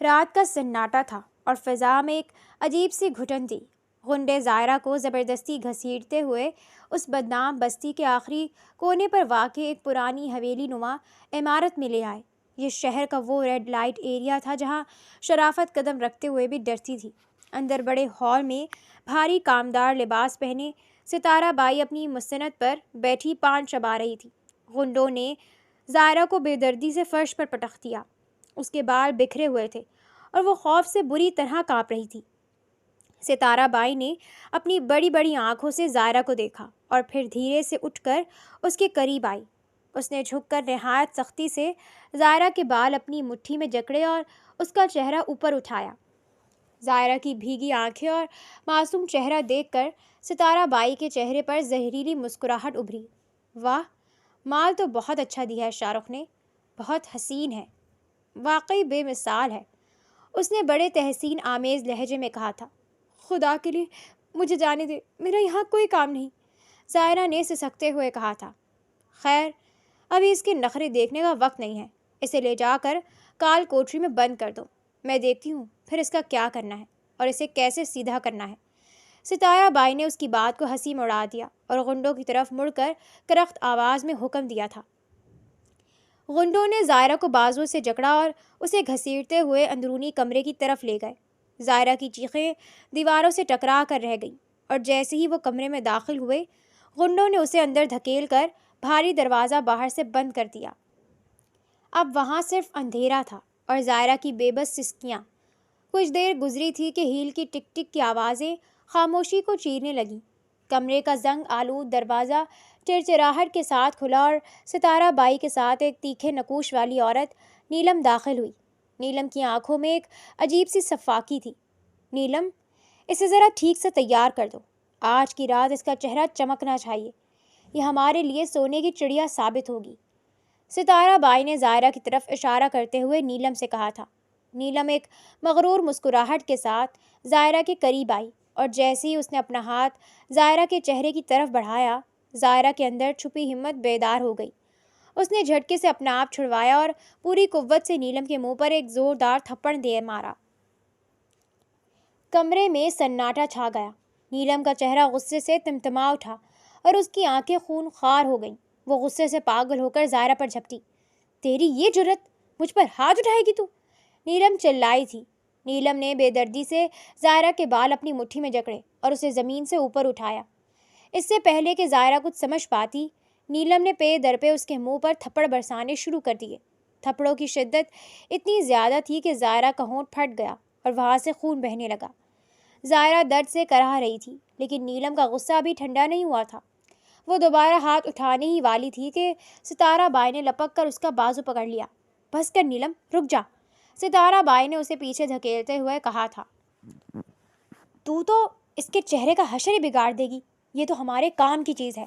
رات کا سناٹا تھا اور فضا میں ایک عجیب سی گھٹن تھی۔ غنڈے زائرہ کو زبردستی گھسیٹتے ہوئے اس بدنام بستی کے آخری کونے پر واقع ایک پرانی حویلی نما عمارت میں لے آئے۔ یہ شہر کا وہ ریڈ لائٹ ایریا تھا جہاں شرافت قدم رکھتے ہوئے بھی ڈرتی تھی۔ اندر بڑے ہال میں بھاری کامدار لباس پہنے ستارہ بائی اپنی مسند پر بیٹھی پان چبا رہی تھی۔ غنڈوں نے زائرہ کو بے دردی سے فرش پر پٹخ دیا۔ اس کے بال بکھرے ہوئے تھے اور وہ خوف سے بری طرح کانپ رہی تھی۔ ستارہ بائی نے اپنی بڑی بڑی آنکھوں سے زائرہ کو دیکھا اور پھر دھیرے سے اٹھ کر اس کے قریب آئی۔ اس نے جھک کر نہایت سختی سے زائرہ کے بال اپنی مٹھی میں جکڑے اور اس کا چہرہ اوپر اٹھایا۔ زائرہ کی بھیگی آنکھیں اور معصوم چہرہ دیکھ کر ستارہ بائی کے چہرے پر زہریلی مسکراہٹ ابھری۔ واہ، مال تو بہت اچھا دیا ہے شاہ رخ نے، بہت حسین ہے، واقعی بے مثال ہے، اس نے بڑے تحسین آمیز لہجے میں کہا تھا۔ خدا کے لیے مجھے جانے دے، میرا یہاں کوئی کام نہیں، زائرہ نے سسکتے ہوئے کہا تھا۔ خیر، ابھی اس کے نخرے دیکھنے کا وقت نہیں ہے، اسے لے جا کر کال کوٹری میں بند کر دو، میں دیکھتی ہوں پھر اس کا کیا کرنا ہے اور اسے کیسے سیدھا کرنا ہے۔ ستارہ بائی نے اس کی بات کو ہنسی میں اڑا دیا اور غنڈوں کی طرف مڑ کر کرخت آواز میں حکم دیا تھا۔ غنڈوں نے زائرہ کو بازو سے جکڑا اور اسے گھسیٹتے ہوئے اندرونی کمرے کی طرف لے گئے۔ زائرہ کی چیخیں دیواروں سے ٹکرا کر رہ گئیں اور جیسے ہی وہ کمرے میں داخل ہوئے، غنڈوں نے اسے اندر دھکیل کر بھاری دروازہ باہر سے بند کر دیا۔ اب وہاں صرف اندھیرا تھا اور زائرہ کی بے بس سسکیاں۔ کچھ دیر گزری تھی کہ ہیل کی ٹک ٹک کی آوازیں خاموشی کو چیرنے لگیں۔ کمرے کا زنگ آلود دروازہ چرچراہٹ کے ساتھ کھلا اور ستارہ بائی کے ساتھ ایک تیکھے نقوش والی عورت نیلم داخل ہوئی۔ نیلم کی آنکھوں میں ایک عجیب سی صفاکی تھی۔ نیلم، اسے ذرا ٹھیک سے تیار کر دو، آج کی رات اس کا چہرہ چمکنا چاہیے، یہ ہمارے لیے سونے کی چڑیا ثابت ہوگی، ستارہ بائی نے زائرہ کی طرف اشارہ کرتے ہوئے نیلم سے کہا تھا۔ نیلم ایک مغرور مسکراہٹ کے ساتھ زائرہ کے قریب آئی اور جیسے ہی اس نے اپنا ہاتھ زائرہ کے چہرے کی طرف بڑھایا، زائرہ کے اندر چھپی ہمت بیدار ہو گئی۔ اس نے جھٹکے سے اپنا آپ چھڑوایا اور پوری قوت سے نیلم کے منہ پر ایک زوردار تھپڑ دے مارا۔ کمرے میں سناٹا چھا گیا۔ نیلم کا چہرہ غصے سے تمتما اٹھا اور اس کی آنکھیں خون خوار ہو گئیں۔ وہ غصے سے پاگل ہو کر زائرہ پر جھپٹی۔ تیری یہ جرأت، مجھ پر ہاتھ اٹھائے گی تو؟ نیلم چلائی تھی۔ نیلم نے بے دردی سے زائرہ کے بال اپنی مٹھی میں جکڑے اور اسے زمین سے اوپر اٹھایا۔ اس سے پہلے کہ زائرہ کچھ سمجھ پاتی، نیلم نے پے در پہ اس کے منہ پر تھپڑ برسانے شروع کر دیے۔ تھپڑوں کی شدت اتنی زیادہ تھی کہ زائرہ کا ہونٹ پھٹ گیا اور وہاں سے خون بہنے لگا۔ زائرہ درد سے کراہ رہی تھی، لیکن نیلم کا غصہ ابھی ٹھنڈا نہیں ہوا تھا۔ وہ دوبارہ ہاتھ اٹھانے ہی والی تھی کہ ستارہ بائی نے لپک کر اس کا بازو پکڑ لیا۔ بس کر نیلم، رک جا، ستارہ بائی نے اسے پیچھے دھکیلتے ہوئے کہا تھا۔ تو اس کے چہرے کا حشر ہی بگاڑ دے گی، یہ تو ہمارے کام کی چیز ہے،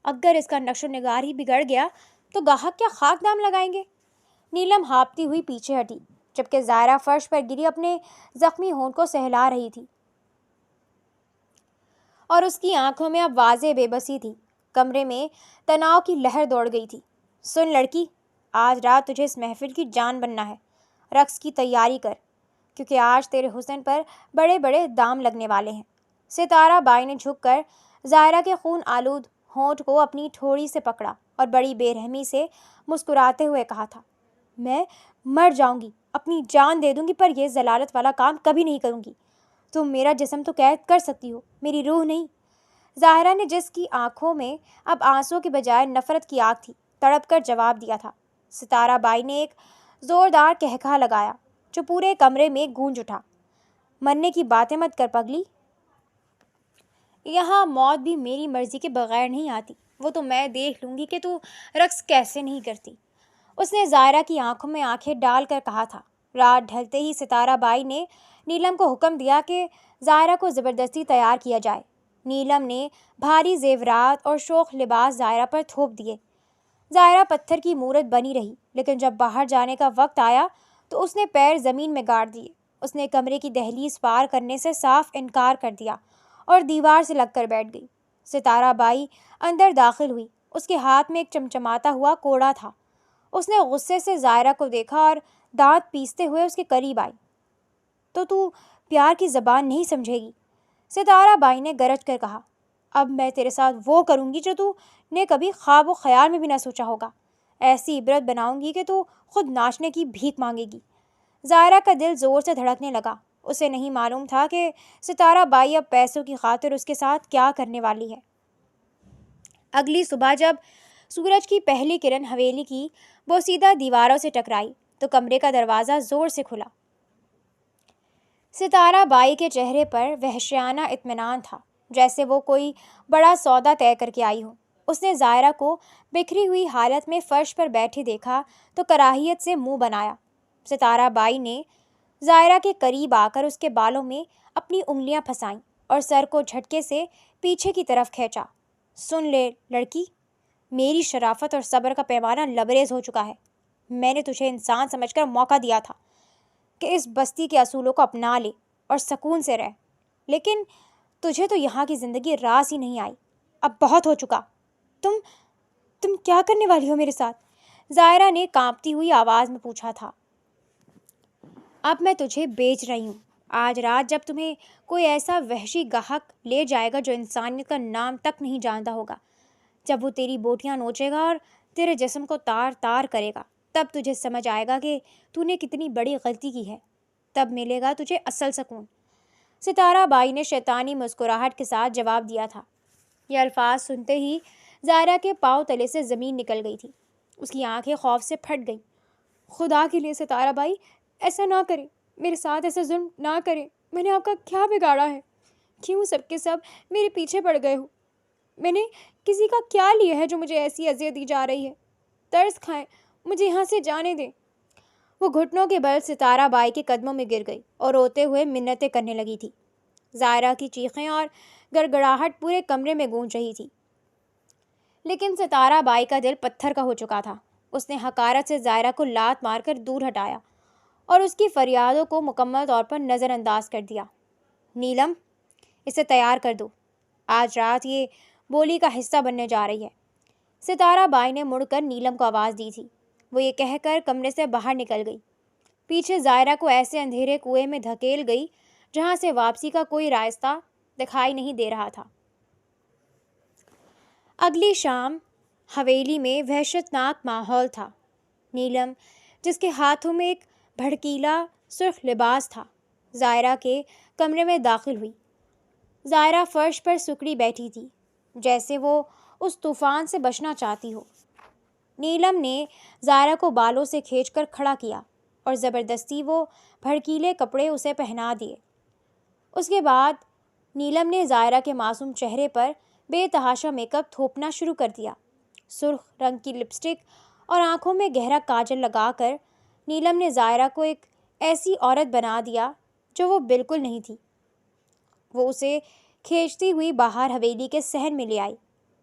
اگر اس کا نقش و نگار ہی بگڑ گیا تو گاہک کیا خاک دام لگائیں گے۔ نیلم ہاپتی ہوئی پیچھے ہٹی جبکہ زائرہ فرش پر گری اپنے زخمی ہونٹ کو سہلا رہی تھی اور اس کی آنکھوں میں اب واضح بے بسی تھی۔ کمرے میں تناؤ کی لہر دوڑ گئی تھی۔ سن لڑکی، آج رات تجھے اس محفل کی جان بننا ہے، رقص کی تیاری کر، کیونکہ آج تیرے حسن پر بڑے بڑے دام لگنے والے ہیں۔ ستارہ بائی نے جھک کر زائرہ کے خون آلود ہونٹ کو اپنی ٹھوڑی سے پکڑا اور بڑی بے رحمی سے مسکراتے ہوئے کہا تھا۔ میں مر جاؤں گی، اپنی جان دے دوں گی، پر یہ ضلالت والا کام کبھی نہیں کروں گی۔ تم میرا جسم تو قید کر سکتی ہو، میری روح نہیں۔ زائرہ نے، جس کی آنکھوں میں اب آنسوں کے بجائے نفرت کی آگ تھی، تڑپ کر جواب دیا تھا۔ ستارہ بائی نے ایک زوردار قہقہا لگایا جو پورے کمرے میں گونج اٹھا۔ مرنے کی باتیں مت کر پگلی، یہاں موت بھی میری مرضی کے بغیر نہیں آتی، وہ تو میں دیکھ لوں گی کہ تو رقص کیسے نہیں کرتی۔ اس نے زائرہ کی آنکھوں میں آنکھیں ڈال کر کہا تھا۔ رات ڈھلتے ہی ستارہ بائی نے نیلم کو حکم دیا کہ زائرہ کو زبردستی تیار کیا جائے۔ نیلم نے بھاری زیورات اور شوخ لباس زائرہ پر تھوپ دیے۔ زائرہ پتھر کی مورت بنی رہی، لیکن جب باہر جانے کا وقت آیا تو اس نے پیر زمین میں گاڑ دیے۔ اس نے کمرے کی دہلیز پار کرنے سے صاف انکار کر دیا اور دیوار سے لگ کر بیٹھ گئی۔ ستارہ بائی اندر داخل ہوئی، اس کے ہاتھ میں ایک چمچماتا ہوا کوڑا تھا۔ اس نے غصے سے زائرہ کو دیکھا اور دانت پیستے ہوئے اس کے قریب آئی۔ تو پیار کی زبان نہیں سمجھے گی۔ ستارہ بائی نے گرج کر کہا، اب میں تیرے ساتھ وہ کروں گی جو نے کبھی خواب و خیال میں بھی نہ سوچا ہوگا۔ ایسی عبرت بناؤں گی کہ خود ناچنے کی بھیک مانگے گی۔ زائرہ کا دل زور سے دھڑکنے لگا۔ اسے نہیں معلوم تھا کہ ستارہ بائی اب پیسوں کی خاطر اس کے ساتھ کیا کرنے والی ہے۔ اگلی صبح جب سورج کی پہلی کرن حویلی کی بوسیدہ دیواروں سے ٹکرائی تو کمرے کا دروازہ زور سے کھلا۔ ستارہ بائی کے چہرے پر وحشیانہ اطمینان تھا، جیسے وہ کوئی بڑا سودا طے کر کے آئی ہو۔ اس نے زائرہ کو بکھری ہوئی حالت میں فرش پر بیٹھے دیکھا تو کراہیت سے منہ بنایا۔ ستارہ بائی نے زائرہ کے قریب آ کر اس کے بالوں میں اپنی انگلیاں پھنسائیں اور سر کو جھٹکے سے پیچھے کی طرف کھینچا۔ سن لے لڑکی، میری شرافت اور صبر کا پیمانہ لبریز ہو چکا ہے۔ میں نے تجھے انسان سمجھ کر موقع دیا تھا کہ اس بستی کے اصولوں کو اپنا لے اور سکون سے رہ، لیکن تجھے تو یہاں کی زندگی راس ہی نہیں آئی۔ اب بہت ہو چکا۔ تم کیا کرنے والی ہو میرے ساتھ؟ زائرہ نے کانپتی ہوئی آواز میں پوچھا تھا۔ اب میں تجھے بیچ رہی ہوں۔ آج رات جب تمہیں کوئی ایسا وحشی گاہک لے جائے گا جو انسانیت کا نام تک نہیں جانتا ہوگا، جب وہ تیری بوٹیاں نوچے گا اور تیرے جسم کو تار تار کرے گا، تب تجھے سمجھ آئے گا کہ تو نے کتنی بڑی غلطی کی ہے۔ تب ملے گا تجھے اصل سکون۔ ستارہ بائی نے شیطانی مسکراہٹ کے ساتھ جواب دیا تھا۔ یہ الفاظ سنتے ہی زائرہ کے پاؤں تلے سے زمین نکل گئی تھی۔ اس کی آنکھیں خوف سے پھٹ گئیں۔ خدا کے لیے ستارہ بائی، ایسا نہ کریں، میرے ساتھ ایسا ظلم نہ کریں۔ میں نے آپ کا کیا بگاڑا ہے؟ کیوں سب کے سب میرے پیچھے پڑ گئے ہو؟ میں نے کسی کا کیا لیا ہے جو مجھے ایسی اذیت دی جا رہی ہے؟ ترس کھائیں، مجھے یہاں سے جانے دیں۔ وہ گھٹنوں کے بل ستارہ بائی کے قدموں میں گر گئی اور روتے ہوئے منتیں کرنے لگی تھی۔ زائرہ کی چیخیں اور گڑگڑاہٹ پورے کمرے میں گونج رہی تھی، لیکن ستارہ بائی کا دل پتھر کا ہو چکا تھا۔ اس نے حقارت سے زائرہ کو لات مار کر دور ہٹایا اور اس کی فریادوں کو مکمل طور پر نظر انداز کر دیا۔ نیلم، اسے تیار کر دو، آج رات یہ بولی کا حصہ بننے جا رہی ہے۔ ستارہ بائی نے مڑ کر نیلم کو آواز دی تھی۔ وہ یہ کہہ کر کمرے سے باہر نکل گئی، پیچھے زائرہ کو ایسے اندھیرے کنویں میں دھکیل گئی جہاں سے واپسی کا کوئی راستہ دکھائی نہیں دے رہا تھا۔ اگلی شام حویلی میں وحشت ناک ماحول تھا۔ نیلم، جس کے ہاتھوں میں ایک بھڑکیلا سرخ لباس تھا، زائرہ کے کمرے میں داخل ہوئی۔ زائرہ فرش پر سکڑی بیٹھی تھی، جیسے وہ اس طوفان سے بچنا چاہتی ہو۔ نیلم نے زائرہ کو بالوں سے کھینچ کر کھڑا کیا اور زبردستی وہ بھڑکیلے کپڑے اسے پہنا دیے۔ اس کے بعد نیلم نے زائرہ کے معصوم چہرے پر بے تحاشا میک اپ تھوپنا شروع کر دیا۔ سرخ رنگ کی لپسٹک اور آنکھوں میں گہرا کاجل لگا کر نیلم نے زائرہ کو ایک ایسی عورت بنا دیا جو وہ بالکل نہیں تھی۔ وہ اسے کھینچتی ہوئی باہر حویلی کے صحن میں لے آئی،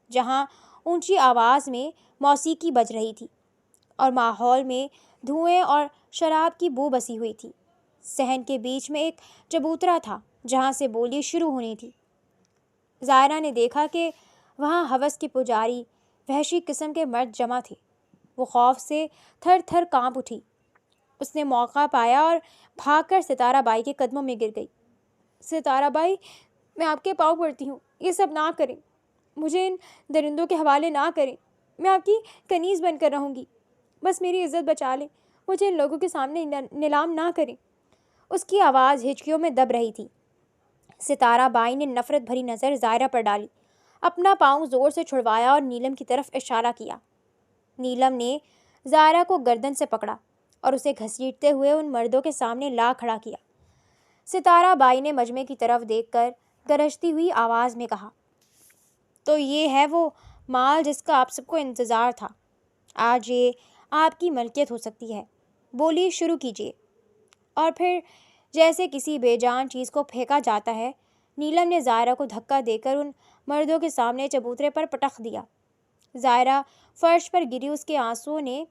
جہاں اونچی آواز میں موسیقی بج رہی تھی اور ماحول میں دھوئیں اور شراب کی بو بسی ہوئی تھی۔ صحن کے بیچ میں ایک چبوترا تھا جہاں سے بولی شروع ہونی تھی۔ زائرہ نے دیکھا کہ وہاں ہوس کے پجاری، وحشی قسم کے مرد جمع تھے۔ وہ خوف سے تھر تھر کانپ اٹھی۔ اس نے موقع پایا اور بھاگ کر ستارہ بائی کے قدموں میں گر گئی۔ ستارہ بائی، میں آپ کے پاؤں پڑتی ہوں، یہ سب نہ کریں، مجھے ان درندوں کے حوالے نہ کریں، میں آپ کی کنیز بن کر رہوں گی، بس میری عزت بچا لیں، مجھے ان لوگوں کے سامنے نیلام نہ کریں۔ اس کی آواز ہچکیوں میں دب رہی تھی۔ ستارہ بائی نے نفرت بھری نظر زائرہ پر ڈالی، اپنا پاؤں زور سے چھڑوایا اور نیلم کی طرف اشارہ کیا۔ نیلم نے زائرہ کو گردن سے پکڑا اور اسے گھسیٹتے ہوئے ان مردوں کے سامنے لا کھڑا کیا۔ ستارہ بائی نے مجمع کی طرف دیکھ کر گرجتی ہوئی آواز میں کہا، تو یہ ہے وہ مال جس کا آپ سب کو انتظار تھا، آج یہ آپ کی ملکیت ہو سکتی ہے، بولی شروع کیجیے۔ اور پھر جیسے کسی بے جان چیز کو پھینکا جاتا ہے، نیلم نے زائرہ کو دھکا دے کر ان مردوں کے سامنے چبوترے پر پٹخ دیا۔ زائرہ فرش پر گری، اس کے آنسوؤں نے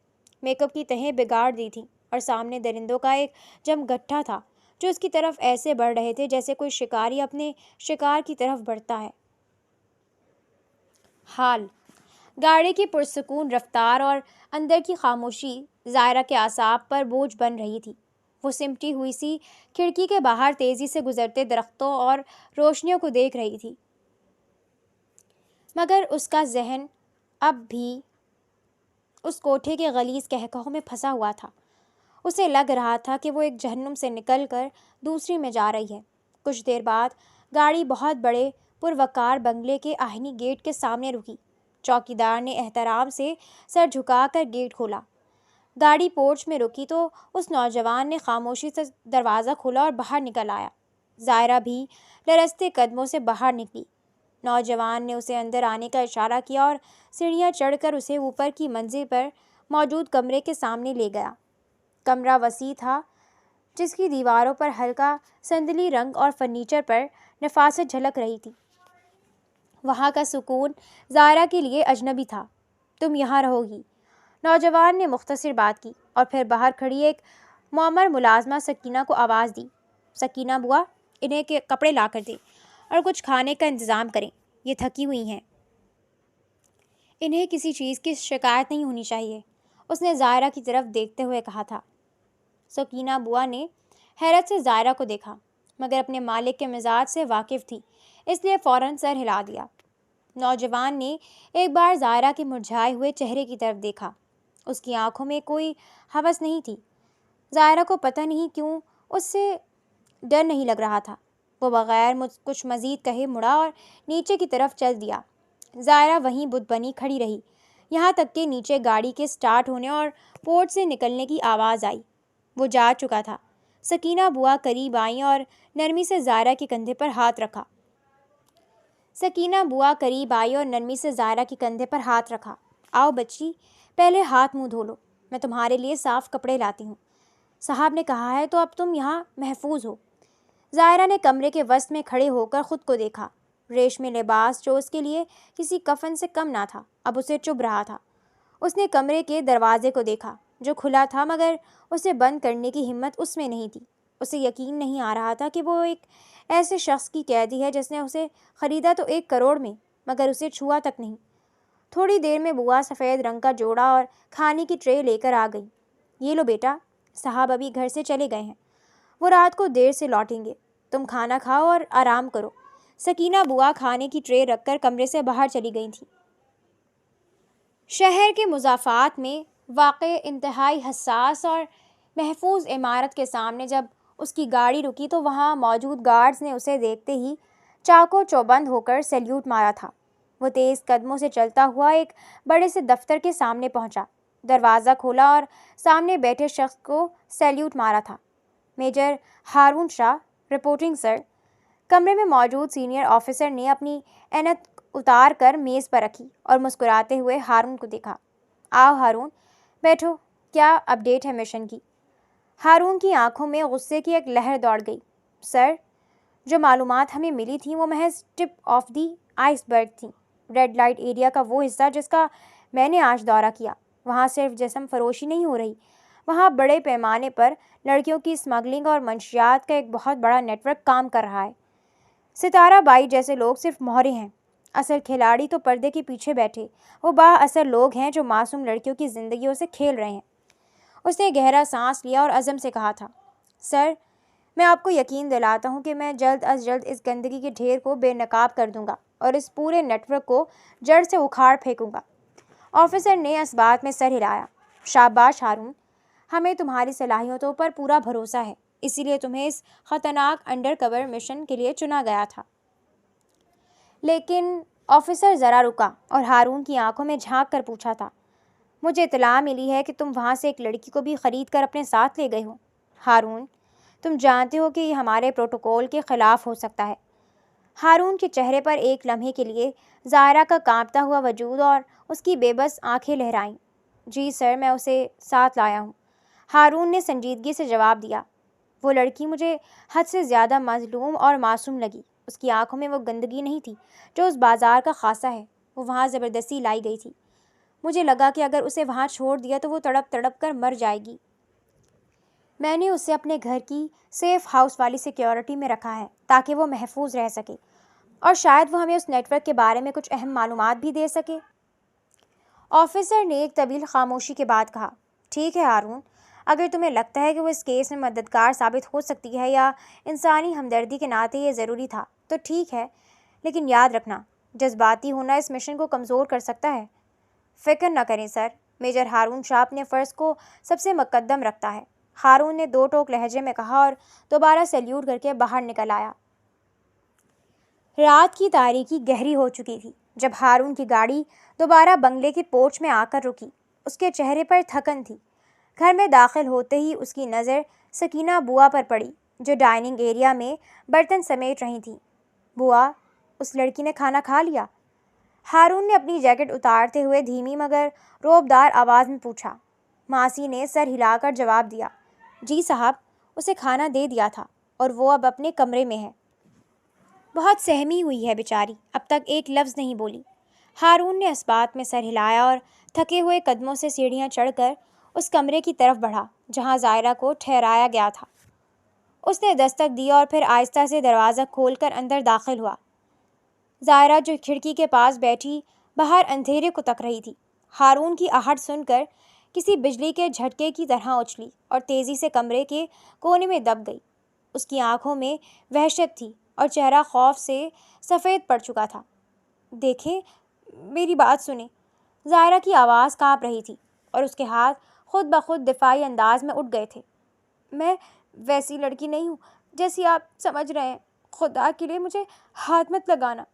میک اپ کی تہیں بگاڑ دی تھیں اور سامنے درندوں کا ایک جم گٹھا تھا جو اس کی طرف ایسے بڑھ رہے تھے جیسے کوئی شکاری اپنے شکار کی طرف بڑھتا ہے۔ حال گاڑی کی پرسکون رفتار اور اندر کی خاموشی زائرہ کے اعصاب پر بوجھ بن رہی تھی۔ وہ سمٹی ہوئی سی کھڑکی کے باہر تیزی سے گزرتے درختوں اور روشنیوں کو دیکھ رہی تھی، مگر اس کا ذہن اب بھی اس کوٹھے کے غلیظ کہکہوں میں پھنسا ہوا تھا۔ اسے لگ رہا تھا کہ وہ ایک جہنم سے نکل کر دوسری میں جا رہی ہے۔ کچھ دیر بعد گاڑی بہت بڑے پروقار بنگلے کے آہنی گیٹ کے سامنے رکی۔ چوکیدار نے احترام سے سر جھکا کر گیٹ کھولا۔ گاڑی پورچ میں رکی تو اس نوجوان نے خاموشی سے دروازہ کھولا اور باہر نکل آیا۔ ظاہرہ بھی لرزتے قدموں سے باہر نکلی۔ نوجوان نے اسے اندر آنے کا اشارہ کیا اور سیڑھیاں چڑھ کر اسے اوپر کی منزل پر موجود کمرے کے سامنے لے گیا۔ کمرہ وسیع تھا، جس کی دیواروں پر ہلکا سندلی رنگ اور فرنیچر پر نفاست جھلک رہی تھی۔ وہاں کا سکون ظاہرہ کے لیے اجنبی تھا۔ تم یہاں رہو گی، نوجوان نے مختصر بات کی اور پھر باہر کھڑی ایک معمر ملازمہ سکینہ کو آواز دی۔ سکینہ بوا، انہیں کے کپڑے لا کر دیں اور کچھ کھانے کا انتظام کریں، یہ تھکی ہوئی ہیں۔ انہیں کسی چیز کی شکایت نہیں ہونی چاہیے، اس نے ظاہرہ کی طرف دیکھتے ہوئے کہا تھا۔ سکینہ بوا نے حیرت سے ظاہرہ کو دیکھا، مگر اپنے مالک کے مزاج سے واقف تھی، اس لیے فوراً سر ہلا دیا۔ نوجوان نے ایک بار ظاہرہ کے مرجھائے ہوئے چہرے کی طرف دیکھا۔ اس کی آنکھوں میں کوئی ہوس نہیں تھی۔ ظاہرہ کو پتہ نہیں کیوں اس سے ڈر نہیں لگ رہا تھا۔ وہ بغیر کچھ مزید کہے مڑا اور نیچے کی طرف چل دیا۔ ظاہرہ وہیں بت بنی کھڑی رہی، یہاں تک کہ نیچے گاڑی کے سٹارٹ ہونے اور پورٹ سے نکلنے کی آواز آئی۔ وہ جا چکا تھا۔ سکینہ بوا قریب آئیں اور نرمی سے ظاہرہ کے کندھے پر ہاتھ رکھا۔ آؤ بچی، پہلے ہاتھ منہ دھو لو، میں تمہارے لیے صاف کپڑے لاتی ہوں۔ صاحب نے کہا ہے تو اب تم یہاں محفوظ ہو۔ ظاہرہ نے کمرے کے وسط میں کھڑے ہو کر خود کو دیکھا۔ ریشمی لباس جو اس کے لیے کسی کفن سے کم نہ تھا، اب اسے چبھ رہا تھا۔ اس نے کمرے کے دروازے کو دیکھا، جو کھلا تھا، مگر اسے بند کرنے کی ہمت اس میں نہیں تھی۔ اسے یقین نہیں آ رہا تھا کہ وہ ایک ایسے شخص کی قیدی ہے جس نے اسے خریدا تو 1 کروڑ میں، مگر اسے چھوا تک نہیں۔ تھوڑی دیر میں بوا سفید رنگ کا جوڑا اور کھانے کی ٹرے لے کر آ گئی۔ یہ لو بیٹا، صاحب ابھی گھر سے چلے گئے ہیں، وہ رات کو دیر سے لوٹیں گے، تم کھانا کھاؤ اور آرام کرو۔ سکینہ بوا کھانے کی ٹرے رکھ کر کمرے سے باہر چلی گئی تھیں۔ شہر کے مضافات میں واقع انتہائی حساس اور محفوظ عمارت کے سامنے جب اس کی گاڑی رکی تو وہاں موجود گارڈز نے اسے دیکھتے ہی چاقو چوبند ہو کر سیلیوٹ مارا تھا۔ وہ تیز قدموں سے چلتا ہوا ایک بڑے سے دفتر کے سامنے پہنچا، دروازہ کھولا اور سامنے بیٹھے شخص کو سیلیوٹ مارا تھا۔ میجر ہارون شاہ، رپورٹنگ سر۔ کمرے میں موجود سینئر آفیسر نے اپنی اینک اتار کر میز پر رکھی اور مسکراتے ہوئے ہارون کو دیکھا۔ آؤ ہارون، بیٹھو، کیا اپ ڈیٹ ہے مشن کی؟ ہارون کی آنکھوں میں غصے کی ایک لہر دوڑ گئی۔ سر، جو معلومات ہمیں ملی تھیں وہ محض ٹپ آف دی آئس برگ تھیں۔ ریڈ لائٹ ایریا کا وہ حصہ جس کا میں نے آج دورہ کیا، وہاں صرف جسم فروشی نہیں ہو رہی، وہاں بڑے پیمانے پر لڑکیوں کی اسمگلنگ اور منشیات کا ایک بہت بڑا نیٹ ورک کام کر رہا ہے۔ ستارہ بائی جیسے لوگ صرف مہرے ہیں، اصل کھلاڑی تو پردے کے پیچھے بیٹھے وہ با اثر لوگ ہیں جو معصوم لڑکیوں کی زندگیوں سے کھیل رہے ہیں۔ اس نے گہرا سانس لیا اور عزم سے کہا تھا، سر، میں آپ کو یقین دلاتا ہوں کہ میں جلد از جلد اس گندگی کے ڈھیر کو بے نقاب کر دوں گا اور اس پورے نیٹ ورک کو جڑ سے اکھاڑ پھینکوں گا۔ آفیسر نے اس بات میں سر ہلایا۔ شاباش ہارون، ہمیں تمہاری صلاحیتوں پر پورا بھروسہ ہے، اسی لیے تمہیں اس خطرناک انڈر کور مشن کے لیے چنا گیا تھا۔ لیکن آفیسر ذرا رکا اور ہارون کی آنکھوں میں جھانک کر پوچھا تھا، مجھے اطلاع ملی ہے کہ تم وہاں سے ایک لڑکی کو بھی خرید کر اپنے ساتھ لے گئے ہو۔ ہارون، تم جانتے ہو کہ یہ ہمارے پروٹوکول کے خلاف ہو سکتا ہے۔ ہارون کے چہرے پر ایک لمحے کے لیے ظاہرہ کا کانپتا ہوا وجود اور اس کی بے بس آنکھیں لہرائیں۔ جی سر، میں اسے ساتھ لایا ہوں، ہارون نے سنجیدگی سے جواب دیا۔ وہ لڑکی مجھے حد سے زیادہ مظلوم اور معصوم لگی۔ اس کی آنکھوں میں وہ گندگی نہیں تھی جو اس بازار کا خاصہ ہے۔ وہ وہاں زبردستی لائی گئی تھی۔ مجھے لگا کہ اگر اسے وہاں چھوڑ دیا تو وہ تڑپ تڑپ کر مر جائے گی۔ میں نے اسے اپنے گھر کی سیف ہاؤس والی سیکیورٹی میں رکھا ہے تاکہ وہ محفوظ رہ سکے اور شاید وہ ہمیں اس نیٹ ورک کے بارے میں کچھ اہم معلومات بھی دے سکے۔ آفیسر نے ایک طویل خاموشی کے بعد کہا، ٹھیک ہے ہارون، اگر تمہیں لگتا ہے کہ وہ اس کیس میں مددگار ثابت ہو سکتی ہے یا انسانی ہمدردی کے ناطے یہ ضروری تھا تو ٹھیک ہے، لیکن یاد رکھنا جذباتی ہونا اس مشن کو کمزور کر سکتا ہے۔ فکر نہ کریں سر، میجر ہارون شاہ اپنے فرض کو سب سے مقدم رکھتا ہے، ہارون نے دو ٹوک لہجے میں کہا اور دوبارہ سیلیوٹ کر کے باہر نکل آیا۔ رات کی تاریکی گہری ہو چکی تھی جب ہارون کی گاڑی دوبارہ بنگلے کے پورچ میں آ کر رکی۔ اس کے چہرے پر تھکن تھی۔ گھر میں داخل ہوتے ہی اس کی نظر سکینہ بوا پر پڑی جو ڈائننگ ایریا میں برتن سمیٹ رہی تھیں۔ بوا، اس لڑکی نے کھانا کھا لیا؟ ہارون نے اپنی جیکٹ اتارتے ہوئے دھیمی مگر روبدار آواز میں پوچھا۔ ماسی نے سر ہلا کر جواب دیا، جی صاحب، اسے کھانا دے دیا تھا اور وہ اب اپنے کمرے میں ہے۔ بہت سہمی ہوئی ہے بیچاری، اب تک ایک لفظ نہیں بولی۔ ہارون نے اس بات میں سر ہلایا اور تھکے ہوئے قدموں سے سیڑھیاں چڑھ کر اس کمرے کی طرف بڑھا جہاں زائرہ کو ٹھہرایا گیا تھا۔ اس نے دستک دی اور پھر آہستہ سے دروازہ کھول کر اندر داخل ہوا۔ زائرہ جو کھڑکی کے پاس بیٹھی باہر اندھیرے کو تک رہی تھی، ہارون کی آہٹ سن کر کسی بجلی کے جھٹکے کی طرح اچھلی اور تیزی سے کمرے کے کونے میں دب گئی۔ اس کی آنکھوں میں وحشت تھی اور چہرہ خوف سے سفید پڑ چکا تھا۔ دیکھیں، میری بات سنیں۔ زائرہ کی آواز کانپ رہی تھی اور اس کے ہاتھ خود بخود دفاعی انداز میں اٹھ گئے تھے۔ میں ویسی لڑکی نہیں ہوں جیسی آپ سمجھ رہے ہیں، خدا کے لیے مجھے ہاتھ مت لگانا،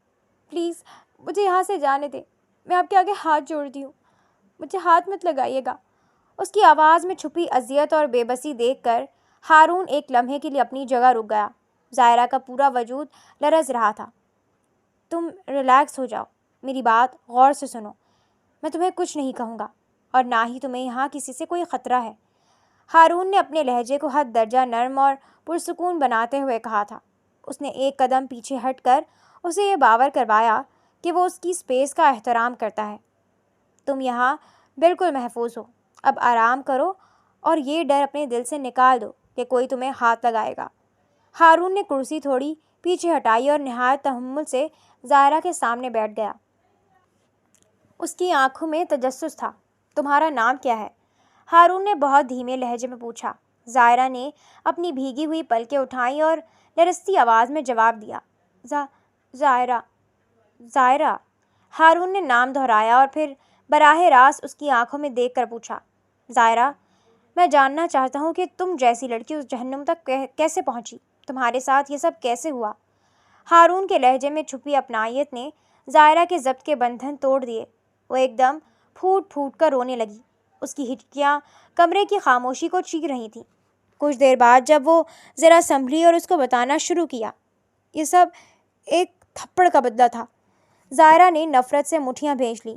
پلیز مجھے یہاں سے جانے دیں، میں آپ کے آگے ہاتھ جوڑتی ہوں، مجھے ہاتھ مت لگائیے گا۔ اس کی آواز میں چھپی اذیت اور بے بسی دیکھ کر ہارون ایک لمحے کے لیے اپنی جگہ رک گیا۔ زائرہ کا پورا وجود لرز رہا تھا۔ تم ریلیکس ہو جاؤ، میری بات غور سے سنو، میں تمہیں کچھ نہیں کہوں گا اور نہ ہی تمہیں یہاں کسی سے کوئی خطرہ ہے۔ ہارون نے اپنے لہجے کو حد درجہ نرم اور پرسکون بناتے ہوئے کہا تھا۔ اس نے ایک قدم پیچھے ہٹ کر اسے یہ باور کروایا کہ وہ اس کی سپیس کا احترام کرتا ہے۔ تم یہاں بالکل محفوظ ہو، اب آرام کرو اور یہ ڈر اپنے دل سے نکال دو کہ کوئی تمہیں ہاتھ لگائے گا۔ ہارون نے کرسی تھوڑی پیچھے ہٹائی اور نہایت تحمل سے زائرہ کے سامنے بیٹھ گیا۔ اس کی آنکھوں میں تجسس تھا۔ تمہارا نام کیا ہے؟ ہارون نے بہت دھیمے لہجے میں پوچھا۔ زائرہ نے اپنی بھیگی ہوئی پلکیں اٹھائیں اور لرزتی آواز میں جواب دیا، زائرہ۔ زائرہ؟ ہارون نے نام دہرایا اور پھر براہ راست اس کی آنکھوں میں دیکھ کر پوچھا، زائرہ، میں جاننا چاہتا ہوں کہ تم جیسی لڑکی اس جہنم تک کیسے پہنچی؟ تمہارے ساتھ یہ سب کیسے ہوا؟ ہارون کے لہجے میں چھپی اپنائیت نے زائرہ کے ضبط کے بندھن توڑ دیے۔ وہ ایک دم پھوٹ پھوٹ کر رونے لگی۔ اس کی ہچکیاں کمرے کی خاموشی کو چیر رہی تھیں۔ کچھ دیر بعد جب وہ ذرا سنبھلی اور اس کو بتانا شروع کیا، یہ سب ایک تھپڑ کا بدلہ تھا۔ زائرہ نے نفرت سے مٹھیاں بھینچ لیں۔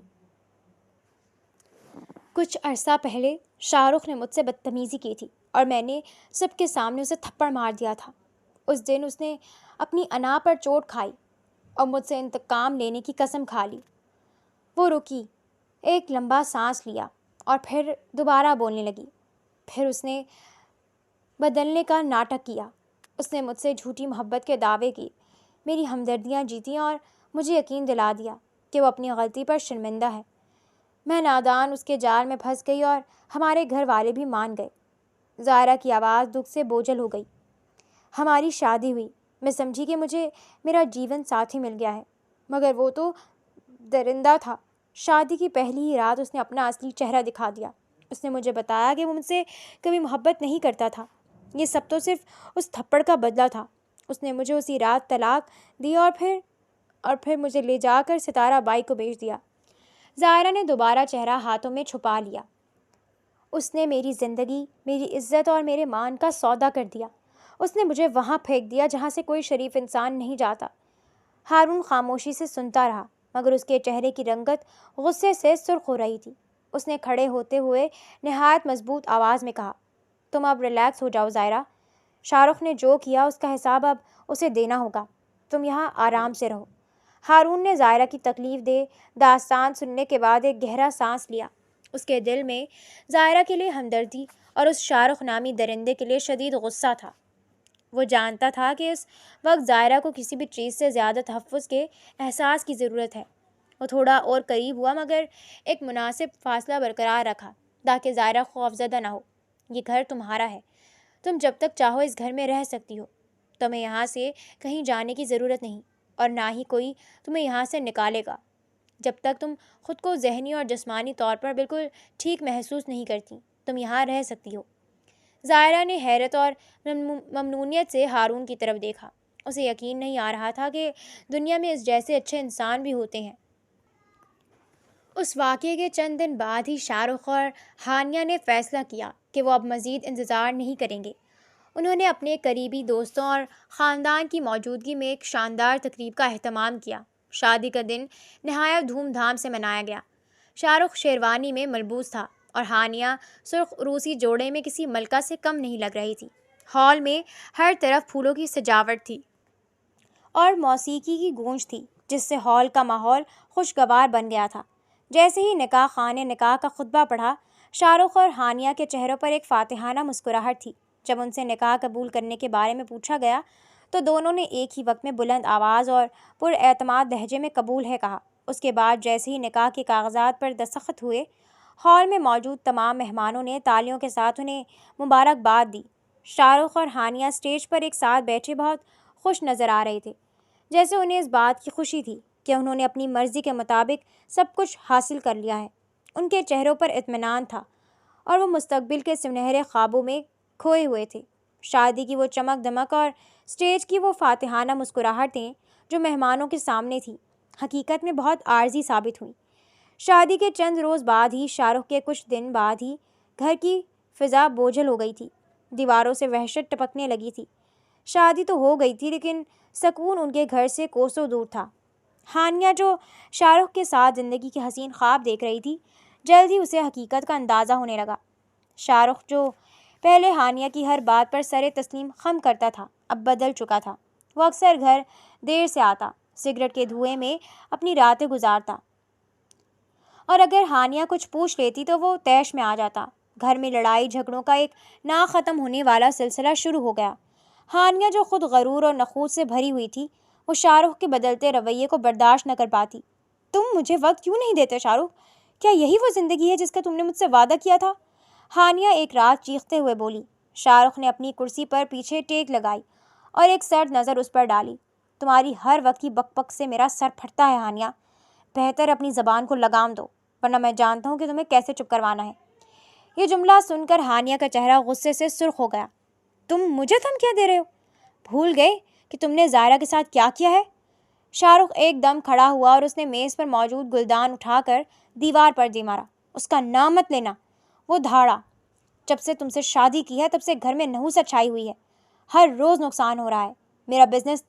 کچھ عرصہ پہلے شاہ رخ نے مجھ سے بدتمیزی کی تھی اور میں نے سب کے سامنے اسے تھپڑ مار دیا تھا۔ اس دن اس نے اپنی انا پر چوٹ کھائی اور مجھ سے انتقام لینے کی قسم کھا لی۔ وہ رکی، ایک لمبا سانس لیا اور پھر دوبارہ بولنے لگی۔ پھر اس نے بدلنے کا ناٹک کیا۔ اس نے مجھ سے جھوٹی محبت کے دعوے کی، میری ہمدردیاں جیتیں اور مجھے یقین دلا دیا کہ وہ اپنی غلطی پر شرمندہ ہے۔ میں نادان اس کے جال میں پھنس گئی اور ہمارے گھر والے بھی مان گئے۔ زائرہ کی آواز دکھ سے بوجھل ہو گئی۔ ہماری شادی ہوئی، میں سمجھی کہ مجھے میرا جیون ساتھی مل گیا ہے، مگر وہ تو درندہ تھا۔ شادی کی پہلی ہی رات اس نے اپنا اصلی چہرہ دکھا دیا۔ اس نے مجھے بتایا کہ وہ مجھ سے کبھی محبت نہیں کرتا تھا، یہ سب تو صرف اس تھپڑ کا بدلہ تھا۔ اس نے مجھے اسی رات طلاق دی اور پھر مجھے لے جا کر ستارہ بائی کو بیچ دیا۔ زائرہ نے دوبارہ چہرہ ہاتھوں میں چھپا لیا۔ اس نے میری زندگی، میری عزت اور میرے مان کا سودا کر دیا۔ اس نے مجھے وہاں پھینک دیا جہاں سے کوئی شریف انسان نہیں جاتا۔ ہارون خاموشی سے سنتا رہا مگر اس کے چہرے کی رنگت غصے سے سرخ ہو رہی تھی۔ اس نے کھڑے ہوتے ہوئے نہایت مضبوط آواز میں کہا، تم اب ریلیکس ہو جاؤ زائرہ۔ شاہ رخ نے جو کیا اس کا حساب اب اسے دینا ہوگا، تم یہاں آرام سے رہو۔ ہارون نے زائرہ کی تکلیف دہ داستان سننے کے بعد ایک گہرا سانس لیا۔ اس کے دل میں زائرہ کے لیے ہمدردی اور اس شاہ رخ نامی درندے کے لیے شدید غصہ تھا۔ وہ جانتا تھا کہ اس وقت زائرہ کو کسی بھی چیز سے زیادہ تحفظ کے احساس کی ضرورت ہے۔ وہ تھوڑا اور قریب ہوا مگر ایک مناسب فاصلہ برقرار رکھا تاکہ زائرہ خوفزدہ نہ ہو۔ یہ گھر تمہارا ہے، تم جب تک چاہو اس گھر میں رہ سکتی ہو، تمہیں یہاں سے کہیں جانے کی ضرورت نہیں، اور نہ ہی کوئی تمہیں یہاں سے نکالے گا جب تک تم خود کو ذہنی اور جسمانی طور پر بالکل ٹھیک محسوس نہیں کرتی، تم یہاں رہ سکتی ہو۔ ظاہرہ نے حیرت اور ممنونیت سے ہارون کی طرف دیکھا۔ اسے یقین نہیں آ رہا تھا کہ دنیا میں اس جیسے اچھے انسان بھی ہوتے ہیں۔ اس واقعے کے چند دن بعد ہی شاہ رخ اور ہانیہ نے فیصلہ کیا کہ وہ اب مزید انتظار نہیں کریں گے۔ انہوں نے اپنے قریبی دوستوں اور خاندان کی موجودگی میں ایک شاندار تقریب کا اہتمام کیا۔ شادی کا دن نہایت دھوم دھام سے منایا گیا۔ شاہ رخ شیروانی میں ملبوس تھا اور ہانیہ سرخ روسی جوڑے میں کسی ملکہ سے کم نہیں لگ رہی تھی۔ ہال میں ہر طرف پھولوں کی سجاوٹ تھی اور موسیقی کی گونج تھی، جس سے ہال کا ماحول خوشگوار بن گیا تھا۔ جیسے ہی نکاح خان نے نکاح کا خطبہ پڑھا، شاہ رخ اور ہانیہ کے چہروں پر ایک فاتحانہ مسکراہٹ تھی۔ جب ان سے نکاح قبول کرنے کے بارے میں پوچھا گیا تو دونوں نے ایک ہی وقت میں بلند آواز اور پر اعتماد لہجے میں قبول ہے کہا۔ اس کے بعد جیسے ہی نکاح کے کاغذات پر دستخط ہوئے، ہال میں موجود تمام مہمانوں نے تالیوں کے ساتھ انہیں مبارکباد دی۔ شاہ رخ اور ہانیہ اسٹیج پر ایک ساتھ بیٹھے بہت خوش نظر آ رہے تھے، جیسے انہیں اس بات کی خوشی تھی کہ انہوں نے اپنی مرضی کے مطابق سب کچھ حاصل کر لیا ہے۔ ان کے چہروں پر اطمینان تھا اور وہ مستقبل کے سنہرے خوابوں میں کھوئے ہوئے تھے۔ شادی کی وہ چمک دمک اور اسٹیج کی وہ فاتحانہ مسکراہٹیں جو مہمانوں کے سامنے تھیں، حقیقت میں بہت عارضی ثابت ہوئیں۔ شادی کے چند روز بعد ہی، شاہ رخ کے کچھ دن بعد ہی، گھر کی فضا بوجھل ہو گئی تھی۔ دیواروں سے وحشت ٹپکنے لگی تھی۔ شادی تو ہو گئی تھی، لیکن سکون ان کے گھر سے کوسوں دور تھا۔ ہانیہ جو شاہ رخ کے ساتھ زندگی کے حسین خواب دیکھ رہی تھی، جلد ہی اسے حقیقت کا اندازہ ہونے لگا۔ شاہ رخ جو پہلے ہانیہ کی ہر بات پر سر تسلیم خم کرتا تھا، اب بدل چکا تھا۔ وہ اکثر گھر دیر سے آتا، سگریٹ کے دھوئیں میں اپنی راتیں گزارتا، اور اگر ہانیہ کچھ پوچھ لیتی تو وہ طیش میں آ جاتا۔ گھر میں لڑائی جھگڑوں کا ایک نہ ختم ہونے والا سلسلہ شروع ہو گیا۔ ہانیہ جو خود غرور اور نخوت سے بھری ہوئی تھی، وہ شاہ رخ کے بدلتے رویے کو برداشت نہ کر پاتی۔ تم مجھے وقت کیوں نہیں دیتے شاہ رخ؟ کیا یہی وہ زندگی ہے جس کا تم نے مجھ سے وعدہ کیا تھا؟ ہانیہ ایک رات چیختے ہوئے بولی۔ شاہ رخ نے اپنی کرسی پر پیچھے ٹیک لگائی اور ایک سرد نظر اس پر ڈالی۔ تمہاری ہر وقت کی بک بک سے میرا سر پھٹتا ہے ہانیہ، بہتر اپنی زبان کو لگام دو، ورنہ میں جانتا ہوں کہ تمہیں کیسے چپ کروانا ہے۔ یہ جملہ سن کر ہانیہ کا چہرہ غصے سے سرخ ہو گیا۔ تم مجھے دھمکیاں دے رہے ہو؟ بھول گئے کہ تم نے ظاہرہ کے ساتھ کیا کیا ہے؟ شاہ رخ ایک دم کھڑا ہوا اور اس نے میز پر موجود گلدان اٹھا کر دیوار پر دے مارا۔ اس کا نام مت لینا۔ وہ دھاڑا۔ جب سے تم سے شادی کی ہے تب سے گھر میں نحوست چھائی ہوئی ہے، ہر روز نقصان ہو رہا ہے، میرا بزنس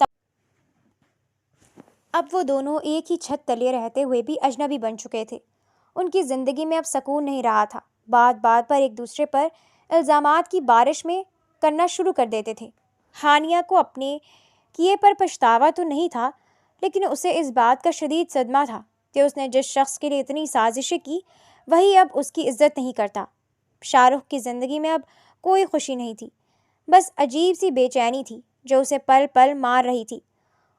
اب وہ دونوں ایک ہی چھت تلے رہتے ہوئے بھی اجنبی بن چکے تھے۔ ان کی زندگی میں اب سکون نہیں رہا تھا۔ بات بات پر ایک دوسرے پر الزامات کی بارش میں کرنا شروع کر دیتے تھے۔ ہانیہ کو اپنے کیے پر پچھتاوا تو نہیں تھا، لیکن اسے اس بات کا شدید صدمہ تھا کہ اس نے جس شخص کے لیے اتنی سازشیں کی، وہی اب اس کی عزت نہیں کرتا۔ شاہ رخ کی زندگی میں اب کوئی خوشی نہیں تھی، بس عجیب سی بے چینی تھی جو اسے پل پل مار رہی تھی۔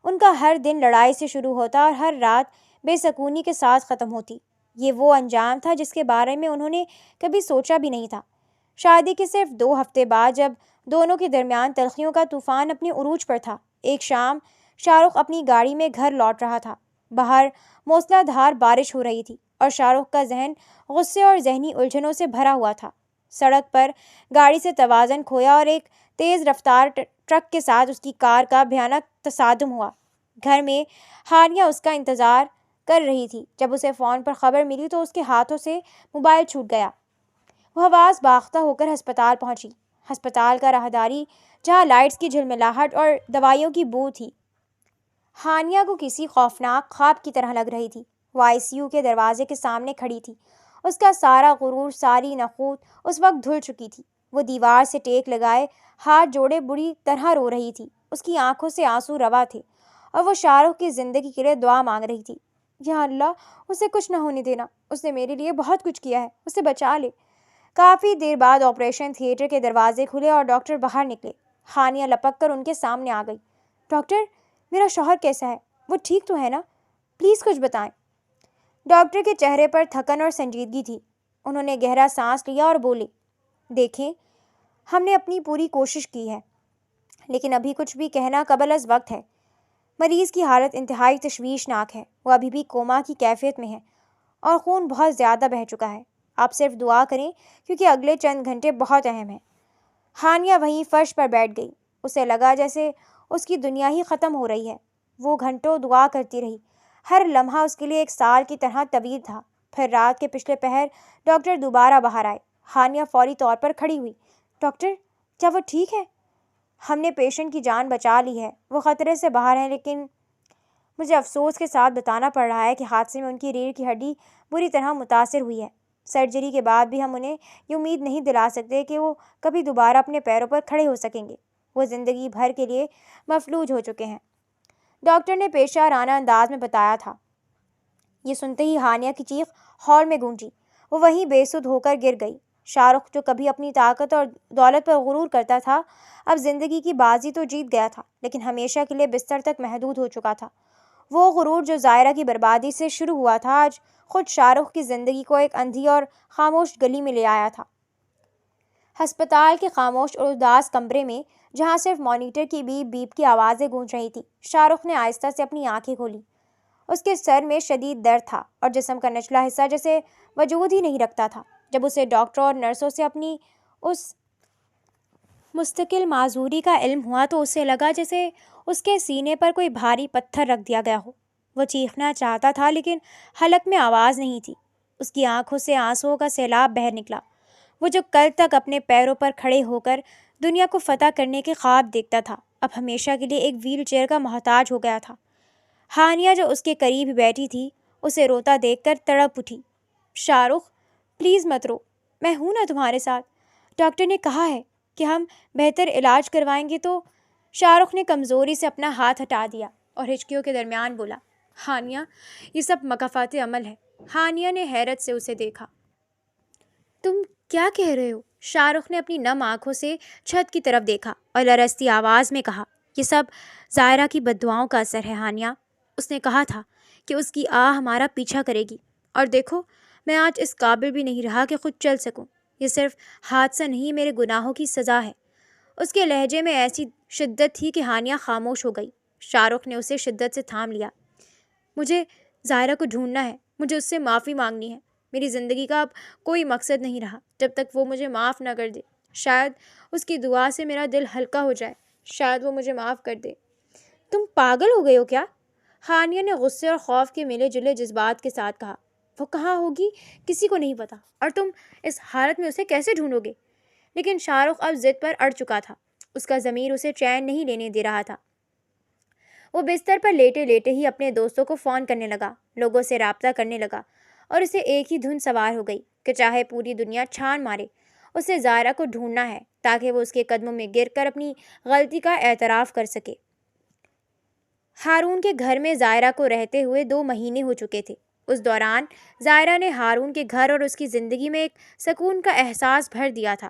ان کا ہر دن لڑائی سے شروع ہوتا اور ہر رات بے سکونی کے ساتھ ختم ہوتی۔ یہ وہ انجام تھا جس کے بارے میں انہوں نے کبھی سوچا بھی نہیں تھا۔ شادی کے صرف 2 ہفتے بعد، جب دونوں کے درمیان تلخیوں کا طوفان اپنے عروج پر تھا، ایک شام شاہ رخ اپنی گاڑی میں گھر لوٹ رہا تھا۔ باہر موسلا دھار بارش ہو رہی تھی اور شاہ رخ کا ذہن غصے اور ذہنی الجھنوں سے بھرا ہوا تھا۔ سڑک پر گاڑی سے توازن کھویا اور ایک تیز رفتار ٹرک کے ساتھ اس کی کار کا بھیانک تصادم ہوا۔ گھر میں ہانیہ اس کا انتظار کر رہی تھی۔ جب اسے فون پر خبر ملی تو اس کے ہاتھوں سے موبائل چھوٹ گیا۔ وہ حواس باختہ ہو کر ہسپتال پہنچی۔ ہسپتال کا راہداری جہاں لائٹس کی جھلملاہٹ اور دوائیوں کی بو تھی، ہانیہ کو کسی خوفناک خواب کی طرح لگ رہی تھی۔ وہ ICU کے دروازے کے سامنے کھڑی تھی۔ اس کا سارا غرور، ساری نخوت اس وقت دھل چکی تھی۔ وہ دیوار سے ٹیک لگائے ہاتھ جوڑے بری طرح رو رہی تھی۔ اس کی آنکھوں سے آنسو روا تھے اور وہ شاہ رخ کی زندگی کے لیے دعا مانگ رہی تھی۔ یا اللہ، اسے کچھ نہ ہونے دینا، اس نے میرے لیے بہت کچھ کیا ہے، اسے بچا لے۔ کافی دیر بعد آپریشن تھیٹر کے دروازے کھلے اور ڈاکٹر باہر نکلے۔ ہانیہ لپک کر ان کے سامنے آ گئی۔ ڈاکٹر، میرا شوہر کیسا ہے؟ وہ ٹھیک تو ہے نا؟ پلیز کچھ بتائیں۔ ڈاکٹر کے چہرے پر تھکن اور سنجیدگی تھی۔ انہوں نے گہرا سانس لیا اور بولے، دیکھیں، ہم نے اپنی پوری کوشش کی ہے، لیکن ابھی کچھ بھی کہنا قبل از وقت ہے۔ مریض کی حالت انتہائی تشویشناک ہے، وہ ابھی بھی کوما کی کیفیت میں ہے اور خون بہت زیادہ بہہ چکا ہے۔ آپ صرف دعا کریں کیونکہ اگلے چند گھنٹے بہت اہم ہیں۔ ہانیہ وہیں فرش پر بیٹھ گئی۔ اسے لگا جیسے اس کی دنیا ہی ختم ہو رہی ہے۔ وہ گھنٹوں دعا کرتی رہی، ہر لمحہ اس کے لیے ایک سال کی طرح طویل تھا۔ پھر رات کے پچھلے پہر ڈاکٹر دوبارہ باہر آئے۔ ہانیہ فوری طور پر کھڑی ہوئی۔ ڈاکٹر، کیا وہ ٹھیک ہے؟ ہم نے پیشنٹ کی جان بچا لی ہے، وہ خطرے سے باہر ہیں، لیکن مجھے افسوس کے ساتھ بتانا پڑ رہا ہے کہ حادثے میں ان کی ریڑھ کی ہڈی بری طرح متاثر ہوئی ہے۔ سرجری کے بعد بھی ہم انہیں یہ امید نہیں دلا سکتے کہ وہ کبھی دوبارہ اپنے پیروں پر کھڑے ہو سکیں گے۔ وہ زندگی بھر کے لیے مفلوج ہو چکے ہیں، ڈاکٹر نے پیشہ انداز میں بتایا تھا۔ یہ سنتے ہی ہانیہ کی چیخ ہال میں گونجی۔ وہ وہیں بے سدھ ہو کر گر گئی۔ شاہ رخ، جو کبھی اپنی طاقت اور دولت پر غرور کرتا تھا، اب زندگی کی بازی تو جیت گیا تھا، لیکن ہمیشہ کے لیے بستر تک محدود ہو چکا تھا۔ وہ غرور جو زائرہ کی بربادی سے شروع ہوا تھا، آج خود شاہ رخ کی زندگی کو ایک اندھی اور خاموش گلی میں لے آیا تھا۔ ہسپتال کے خاموش اور اداس کمرے میں، جہاں صرف مانیٹر کی بیپ بیپ کی آوازیں گونج رہی تھیں، شاہ رخ نے آہستہ سے اپنی آنکھیں کھولیں۔ اس کے سر میں شدید درد تھا اور جسم کا نچلا حصہ جیسے وجود ہی نہیں رکھتا تھا۔ جب اسے ڈاکٹروں اور نرسوں سے اپنی اس مستقل معذوری کا علم ہوا تو اسے لگا جیسے اس کے سینے پر کوئی بھاری پتھر رکھ دیا گیا ہو۔ وہ چیخنا چاہتا تھا لیکن حلق میں آواز نہیں تھی۔ اس کی آنکھوں سے آنسوؤں کا سیلاب بہہ نکلا۔ وہ جو کل تک اپنے پیروں پر کھڑے ہو کر دنیا کو فتح کرنے کے خواب دیکھتا تھا، اب ہمیشہ کے لیے ایک ویل چیئر کا محتاج ہو گیا تھا۔ ہانیہ جو اس کے قریب بیٹھی تھی، اسے روتا دیکھ کر تڑپ اٹھی۔ شاہ رخ، پلیز مت رو، میں ہوں نا تمہارے ساتھ۔ ڈاکٹر نے کہا ہے کہ ہم بہتر علاج کروائیں گے تو۔ شاہ رخ نے کمزوری سے اپنا ہاتھ ہٹا دیا اور ہچکیوں کے درمیان بولا، ہانیہ، یہ سب مکافات عمل ہے۔ ہانیہ نے حیرت سے اسے دیکھا۔ تم کیا کہہ رہے ہو؟ شاہ رخ نے اپنی نم آنکھوں سے چھت کی طرف دیکھا اور لرزتی آواز میں کہا، یہ سب زائرہ کی بددعاؤں کا اثر ہے ہانیہ۔ اس نے کہا تھا کہ اس کی آہ ہمارا پیچھا کرے گی، اور دیکھو، میں آج اس قابل بھی نہیں رہا کہ خود چل سکوں۔ یہ صرف حادثہ نہیں، میرے گناہوں کی سزا ہے۔ اس کے لہجے میں ایسی شدت تھی کہ ہانیہ خاموش ہو گئی۔ شاہ رخ نے اسے شدت سے تھام لیا۔ مجھے زائرہ کو ڈھونڈنا ہے، مجھے اس سے معافی مانگنی ہے۔ میری زندگی کا اب کوئی مقصد نہیں رہا جب تک وہ مجھے معاف نہ کر دے۔ شاید اس کی دعا سے میرا دل ہلکا ہو جائے، شاید وہ مجھے معاف کر دے۔ تم پاگل ہو گئے ہو کیا؟ ہانیہ نے غصے اور خوف کے ملے جلے جذبات کے ساتھ کہا۔ وہ کہاں ہوگی کسی کو نہیں پتا، اور تم اس حالت میں اسے کیسے ڈھونڈو گے؟ لیکن شاہ رخ اب ضد پر اڑ چکا تھا۔ اس کا ضمیر اسے چین نہیں لینے دے رہا تھا۔ وہ بستر پر لیٹے لیٹے ہی اپنے دوستوں کو فون کرنے لگا، لوگوں سے رابطہ کرنے لگا، اور اسے ایک ہی دھن سوار ہو گئی کہ چاہے پوری دنیا چھان مارے، اسے زائرہ کو ڈھونڈنا ہے تاکہ وہ اس کے قدموں میں گر کر اپنی غلطی کا اعتراف کر سکے۔ ہارون کے گھر میں زائرہ کو رہتے ہوئے 2 مہینے ہو چکے تھے۔ اس دوران زائرہ نے ہارون کے گھر اور اس کی زندگی میں ایک سکون کا احساس بھر دیا تھا۔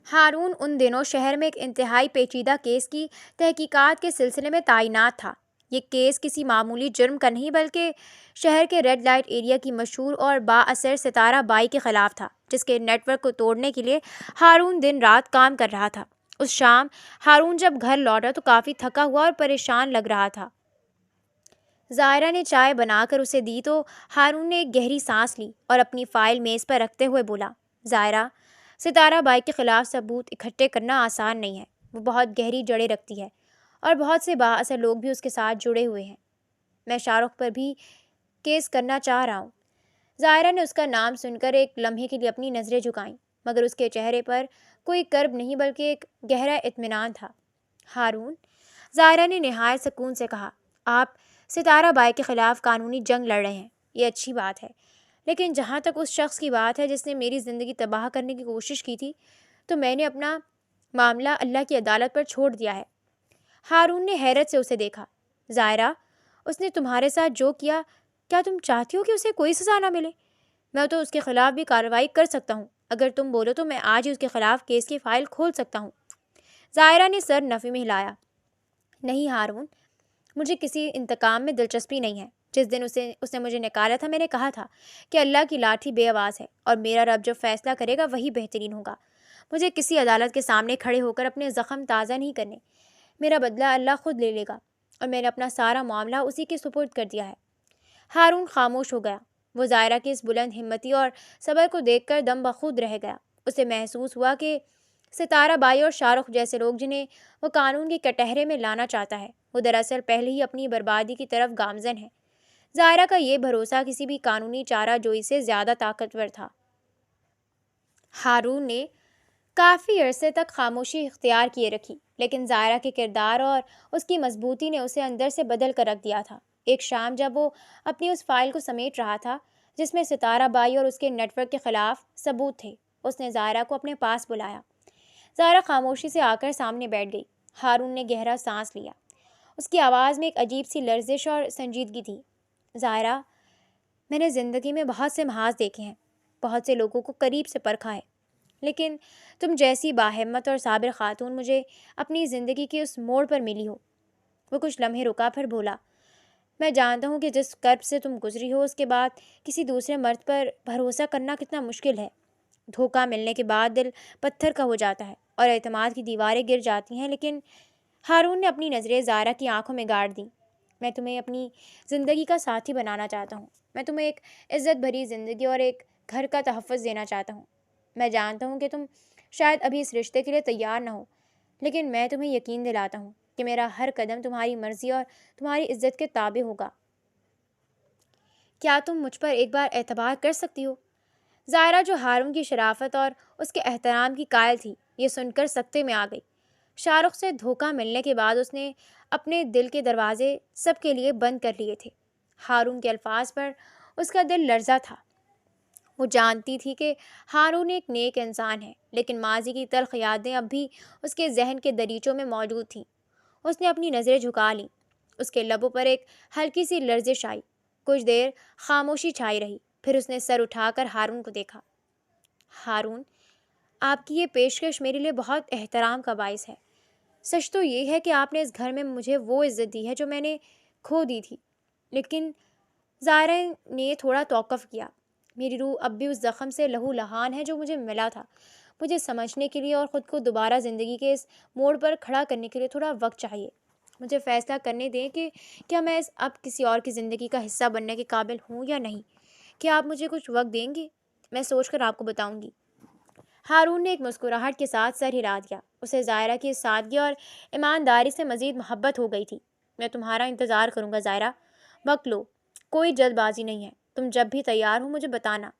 ہارون ان دنوں شہر میں ایک انتہائی پیچیدہ کیس کی تحقیقات کے سلسلے میں تعینات تھا۔ یہ کیس کسی معمولی جرم کا نہیں بلکہ شہر کے ریڈ لائٹ ایریا کی مشہور اور با اثر ستارہ بائی کے خلاف تھا، جس کے نیٹ ورک کو توڑنے کے لیے ہارون دن رات کام کر رہا تھا۔ اس شام ہارون جب گھر لوٹا تو کافی تھکا ہوا اور پریشان لگ رہا تھا۔ زائرہ نے چائے بنا کر اسے دی تو ہارون نے ایک گہری سانس لی اور اپنی فائل میز پر رکھتے ہوئے بولا، زائرہ، ستارہ بائی کے خلاف ثبوت اکٹھے کرنا آسان نہیں ہے۔ وہ بہت گہری جڑیں رکھتی ہے اور بہت سے با اثر لوگ بھی اس کے ساتھ جڑے ہوئے ہیں۔ میں شاہ رخ پر بھی کیس کرنا چاہ رہا ہوں۔ زائرہ نے اس کا نام سن کر ایک لمحے کے لیے اپنی نظریں جھکائیں، مگر اس کے چہرے پر کوئی کرب نہیں بلکہ ایک گہرا اطمینان تھا۔ ہارون، زائرہ نے نہایت سکون سے کہا، آپ ستارہ بائی کے خلاف قانونی جنگ لڑ رہے ہیں، یہ اچھی بات ہے، لیکن جہاں تک اس شخص کی بات ہے جس نے میری زندگی تباہ کرنے کی کوشش کی تھی، تو میں نے اپنا معاملہ اللہ کی عدالت پر چھوڑ دیا ہے۔ ہارون نے حیرت سے اسے دیکھا۔ زائرہ، اس نے تمہارے ساتھ جو کیا، کیا تم چاہتی ہو کہ اسے کوئی سزا نہ ملے؟ میں تو اس کے خلاف بھی کارروائی کر سکتا ہوں۔ اگر تم بولو تو میں آج ہی اس کے خلاف کیس کی فائل کھول سکتا ہوں۔ زائرہ نے سر نفی میں ہلایا۔ نہیں ہارون، مجھے کسی انتقام میں دلچسپی نہیں ہے۔ جس دن اس نے مجھے نکالا تھا، میں نے کہا تھا کہ اللہ کی لاٹھی بے آواز ہے اور میرا رب جو فیصلہ کرے گا وہی بہترین ہوگا۔ مجھے کسی عدالت کے سامنے کھڑے ہو کر اپنے زخم تازہ نہیں کرنے۔ میرا بدلہ اللہ خود لے لے گا، اور میں نے اپنا سارا معاملہ اسی کے سپرد کر دیا ہے۔ ہارون خاموش ہو گیا۔ وہ ظاہرہ کی اس بلند ہمتی اور صبر کو دیکھ کر دم بخود رہ گیا۔ اسے محسوس ہوا کہ ستارہ بائی اور شاہ رخ جیسے لوگ جنہیں وہ قانون کے کٹہرے میں لانا چاہتا ہے، وہ دراصل پہلے ہی اپنی بربادی کی طرف گامزن ہے۔ ظاہرہ کا یہ بھروسہ کسی بھی قانونی چارہ جوئی سے زیادہ طاقتور تھا۔ ہارون نے کافی عرصے تک خاموشی اختیار کیے رکھی، لیکن ظاہرہ کے کردار اور اس کی مضبوطی نے اسے اندر سے بدل کر رکھ دیا تھا۔ ایک شام جب وہ اپنی اس فائل کو سمیٹ رہا تھا جس میں ستارہ بائی اور اس کے نیٹ ورک کے خلاف ثبوت تھے، اس نے ظاہرہ کو اپنے پاس بلایا۔ ظاہرہ خاموشی سے آ کر سامنے بیٹھ گئی۔ ہارون نے گہرا سانس لیا۔ اس کی آواز میں ایک عجیب سی لرزش اور سنجیدگی تھی۔ ظاہرہ، میں نے زندگی میں بہت سے محاذ دیکھے ہیں، بہت سے لوگوں کو قریب سے پرکھا ہے، لیکن تم جیسی باہمت اور صابر خاتون مجھے اپنی زندگی کے اس موڑ پر ملی ہو۔ وہ کچھ لمحے رکا، پھر بولا، میں جانتا ہوں کہ جس کرب سے تم گزری ہو اس کے بعد کسی دوسرے مرد پر بھروسہ کرنا کتنا مشکل ہے۔ دھوکہ ملنے کے بعد دل پتھر کا ہو جاتا ہے اور اعتماد کی دیواریں گر جاتی ہیں، لیکن ہارون نے اپنی نظریں ظاہرہ کی آنکھوں میں گاڑ دیں۔ میں تمہیں اپنی زندگی کا ساتھی بنانا چاہتا ہوں۔ میں تمہیں ایک عزت بھری زندگی اور ایک گھر کا تحفظ دینا چاہتا ہوں۔ میں جانتا ہوں کہ تم شاید ابھی اس رشتے کے لیے تیار نہ ہو، لیکن میں تمہیں یقین دلاتا ہوں کہ میرا ہر قدم تمہاری مرضی اور تمہاری عزت کے تابع ہوگا۔ کیا تم مجھ پر ایک بار اعتبار کر سکتی ہو؟ ظاہرہ، جو ہارون کی شرافت اور اس کے احترام کی قائل تھی، یہ سن کر سکتے میں آ گئی۔ شاہ رخ سے دھوکہ ملنے کے بعد اس نے اپنے دل کے دروازے سب کے لیے بند کر لیے تھے۔ ہارون کے الفاظ پر اس کا دل لرزا تھا۔ وہ جانتی تھی کہ ہارون ایک نیک انسان ہے، لیکن ماضی کی تلخ یادیں اب بھی اس کے ذہن کے دریچوں میں موجود تھیں۔ اس نے اپنی نظریں جھکا لیں۔ اس کے لبوں پر ایک ہلکی سی لرزش آئی۔ کچھ دیر خاموشی چھائی رہی، پھر اس نے سر اٹھا کر ہارون کو دیکھا۔ ہارون، آپ کی یہ پیشکش میرے لیے بہت احترام کا باعث ہے۔ سچ تو یہ ہے کہ آپ نے اس گھر میں مجھے وہ عزت دی ہے جو میں نے کھو دی تھی، لیکن ظاہرہ نے تھوڑا توقف کیا۔ میری روح اب بھی اس زخم سے لہو لہان ہے جو مجھے ملا تھا۔ مجھے سمجھنے کے لیے اور خود کو دوبارہ زندگی کے اس موڑ پر کھڑا کرنے کے لیے تھوڑا وقت چاہیے۔ مجھے فیصلہ کرنے دیں کہ کیا میں اب کسی اور کی زندگی کا حصہ بننے کے قابل ہوں یا نہیں۔ کیا آپ مجھے کچھ وقت دیں گے؟ میں سوچ کر آپ کو بتاؤں گی۔ ہارون نے ایک مسکراہٹ کے ساتھ سر ہلا دیا۔ اسے ظاہرہ کی سادگی اور ایمانداری سے مزید محبت ہو گئی تھی۔ میں تمہارا انتظار کروں گا ظاہرہ، وقت لو، کوئی جلد بازی نہیں ہے۔ تم جب بھی تیار ہو مجھے بتانا۔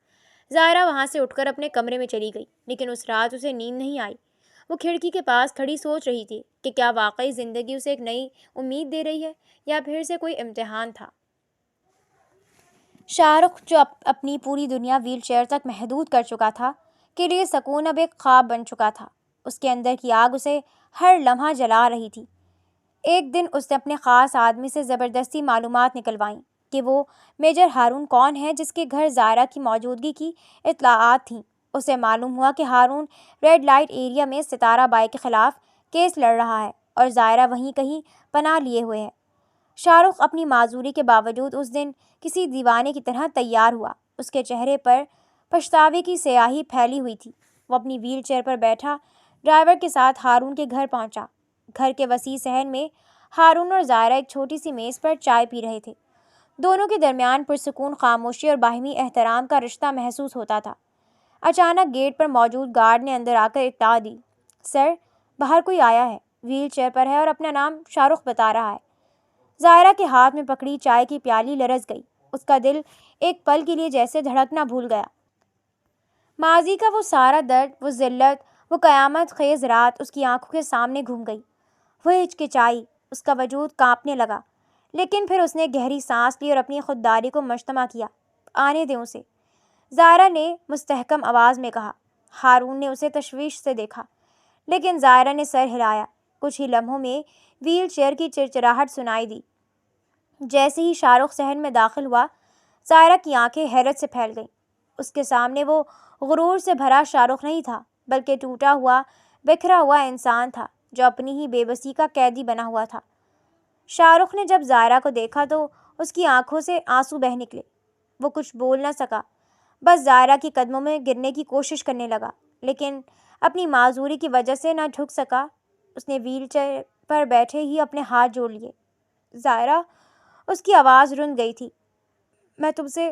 ظاہرہ وہاں سے اٹھ کر اپنے کمرے میں چلی گئی، لیکن اس رات اسے نیند نہیں آئی۔ وہ کھڑکی کے پاس کھڑی سوچ رہی تھی کہ کیا واقعی زندگی اسے ایک نئی امید دے رہی ہے یا پھر سے کوئی امتحان تھا۔ شاہ رخ، جو اپنی پوری دنیا ویل چیئر تک محدود کر چکا تھا، کے لیے سکون اب ایک خواب بن چکا تھا۔ اس کے اندر کی آگ اسے ہر لمحہ جلا رہی تھی۔ ایک دن اس نے اپنے خاص آدمی سے زبردستی معلومات نکلوائیں کہ وہ میجر ہارون کون ہے جس کے گھر ظاہرہ کی موجودگی کی اطلاعات تھیں۔ اسے معلوم ہوا کہ ہارون ریڈ لائٹ ایریا میں ستارہ بائی کے خلاف کیس لڑ رہا ہے اور ظاہرہ وہیں کہیں پناہ لیے ہوئے ہے۔ شاہ رخ اپنی معذوری کے باوجود اس دن کسی دیوانے کی طرح تیار ہوا۔ اس کے چہرے پر پچھتاوے کی سیاہی پھیلی ہوئی تھی۔ وہ اپنی ویل چیئر پر بیٹھا ڈرائیور کے ساتھ ہارون کے گھر پہنچا۔ گھر کے وسیع صحن میں ہارون اور ظاہرہ ایک چھوٹی سی میز پر چائے پی رہے تھے۔ دونوں کے درمیان پرسکون خاموشی اور باہمی احترام کا رشتہ محسوس ہوتا تھا۔ اچانک گیٹ پر موجود گارڈ نے اندر آ کر اطلاع دی، سر، باہر کوئی آیا ہے، ویل چیئر پر ہے اور اپنا نام شاہ رخ بتا رہا ہے۔ ظاہرہ کے ہاتھ میں پکڑی چائے کی پیالی لرز گئی۔ اس کا دل ایک پل کے لیے جیسے دھڑکنا بھول گیا۔ ماضی کا وہ سارا درد، وہ ذلت، وہ قیامت خیز رات اس کی آنکھوں کے سامنے گھوم گئی۔ وہ ہچکچائی، اس کا وجود کانپنے لگا، لیکن پھر اس نے گہری سانس لی اور اپنی خودداری کو مجتمع کیا۔ آنے دیں اسے، ظاہرہ نے مستحکم آواز میں کہا۔ ہارون نے اسے تشویش سے دیکھا، لیکن ظاہرہ نے سر ہلایا۔ کچھ ہی لمحوں میں ویل چیئر کی چرچراہٹ سنائی دی۔ جیسے ہی شاہ رخ صحن میں داخل ہوا، ظاہرہ کی آنکھیں حیرت سے پھیل گئیں۔ اس کے سامنے وہ غرور سے بھرا شاہ رخ نہیں تھا، بلکہ ٹوٹا ہوا، بکھرا ہوا انسان تھا جو اپنی ہی بے بسی کا قیدی بنا ہوا تھا۔ شاہ رخ نے جب ظاہرہ کو دیکھا تو اس کی آنکھوں سے آنسو بہہ نکلے۔ وہ کچھ بول نہ سکا، بس ظاہرہ کے قدموں میں گرنے کی کوشش کرنے لگا، لیکن اپنی معذوری کی وجہ سے نہ جھک سکا۔ اس نے ویل چیئر پر بیٹھے ہی اپنے ہاتھ جوڑ لیے۔ ظاہرہ، اس کی آواز رن گئی تھی، میں تم سے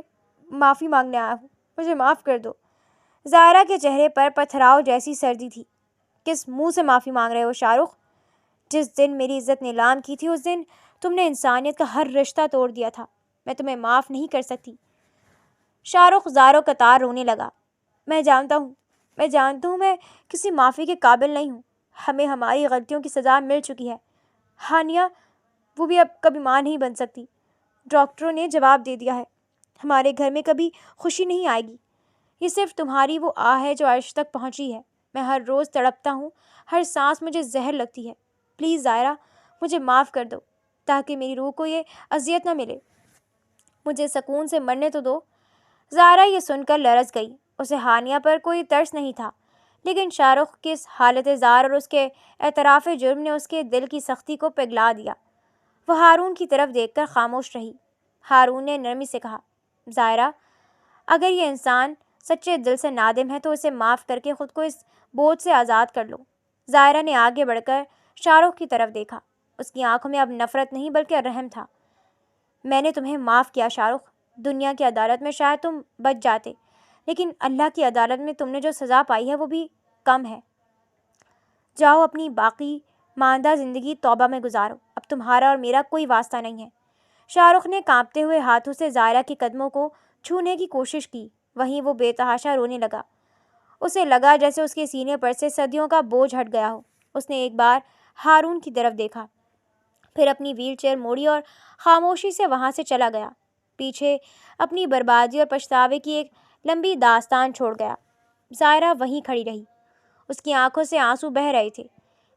معافی مانگنے آیا ہوں، مجھے معاف کر دو۔ ظاہرہ کے چہرے پر پتھراؤ جیسی سردی تھی۔ کس منہ سے معافی مانگ رہے ہو شاہ رخ؟ جس دن میری عزت نیلام کی تھی اس دن تم نے انسانیت کا ہر رشتہ توڑ دیا تھا۔ میں تمہیں معاف نہیں کر سکتی۔ شاہ رخ زاروں قطار رونے لگا۔ میں جانتا ہوں میں کسی معافی کے قابل نہیں ہوں۔ ہمیں ہماری غلطیوں کی سزا مل چکی ہے۔ ہانیہ، وہ بھی اب کبھی ماں نہیں بن سکتی۔ ڈاکٹروں نے جواب دے دیا ہے، ہمارے گھر میں کبھی خوشی نہیں آئے گی۔ یہ صرف تمہاری وہ آہ ہے جو عرش تک پہنچی ہے۔ میں ہر روز تڑپتا ہوں، ہر سانس مجھے زہر لگتی ہے۔ پلیز ظاہرہ، مجھے معاف کر دو تاکہ میری روح کو یہ اذیت نہ ملے۔ مجھے سکون سے مرنے تو دو۔ ظاہرہ یہ سن کر لرز گئی۔ اسے ہانیہ پر کوئی ترس نہیں تھا، لیکن شاہ رخ کی اس حالت زار اور اس کے اعتراف جرم نے اس کے دل کی سختی کو پگھلا دیا۔ وہ ہارون کی طرف دیکھ کر خاموش رہی۔ ہارون نے نرمی سے کہا، ظاہرہ، اگر یہ انسان سچے دل سے نادم ہے تو اسے معاف کر کے خود کو اس بوجھ سے آزاد کر لو۔ ظاہرہ نے آگے بڑھ کر شاہ رخ کی طرف دیکھا۔ اس کی آنکھوں میں اب نفرت نہیں بلکہ رحم تھا۔ میں نے تمہیں معاف کیا شاہ رخ۔ دنیا کی عدالت میں شاید تم بچ جاتے، لیکن اللہ کی عدالت میں تم نے جو سزا پائی ہے وہ بھی کم ہے۔ جاؤ اپنی باقی ماندہ زندگی توبہ میں گزارو، اب تمہارا اور میرا کوئی واسطہ نہیں ہے۔ شاہ رخ نے کانپتے ہوئے ہاتھوں سے ظاہرہ کے قدموں کو چھونے کی کوشش کی، وہیں وہ بے تحاشا رونے لگا۔ اسے لگا جیسے اس کے سینے پر سے صدیوں کا بوجھ ہٹ گیا ہو۔ اس نے ایک بار ہارون کی طرف دیکھا، پھر اپنی ویل چیئر موڑی اور خاموشی سے وہاں سے چلا گیا۔ پیچھے اپنی بربادی اور پچھتاوے کی ایک لمبی داستان چھوڑ گیا۔ ظاہرہ وہیں کھڑی رہی۔ اس کی آنکھوں سے آنسو بہہ رہے تھے،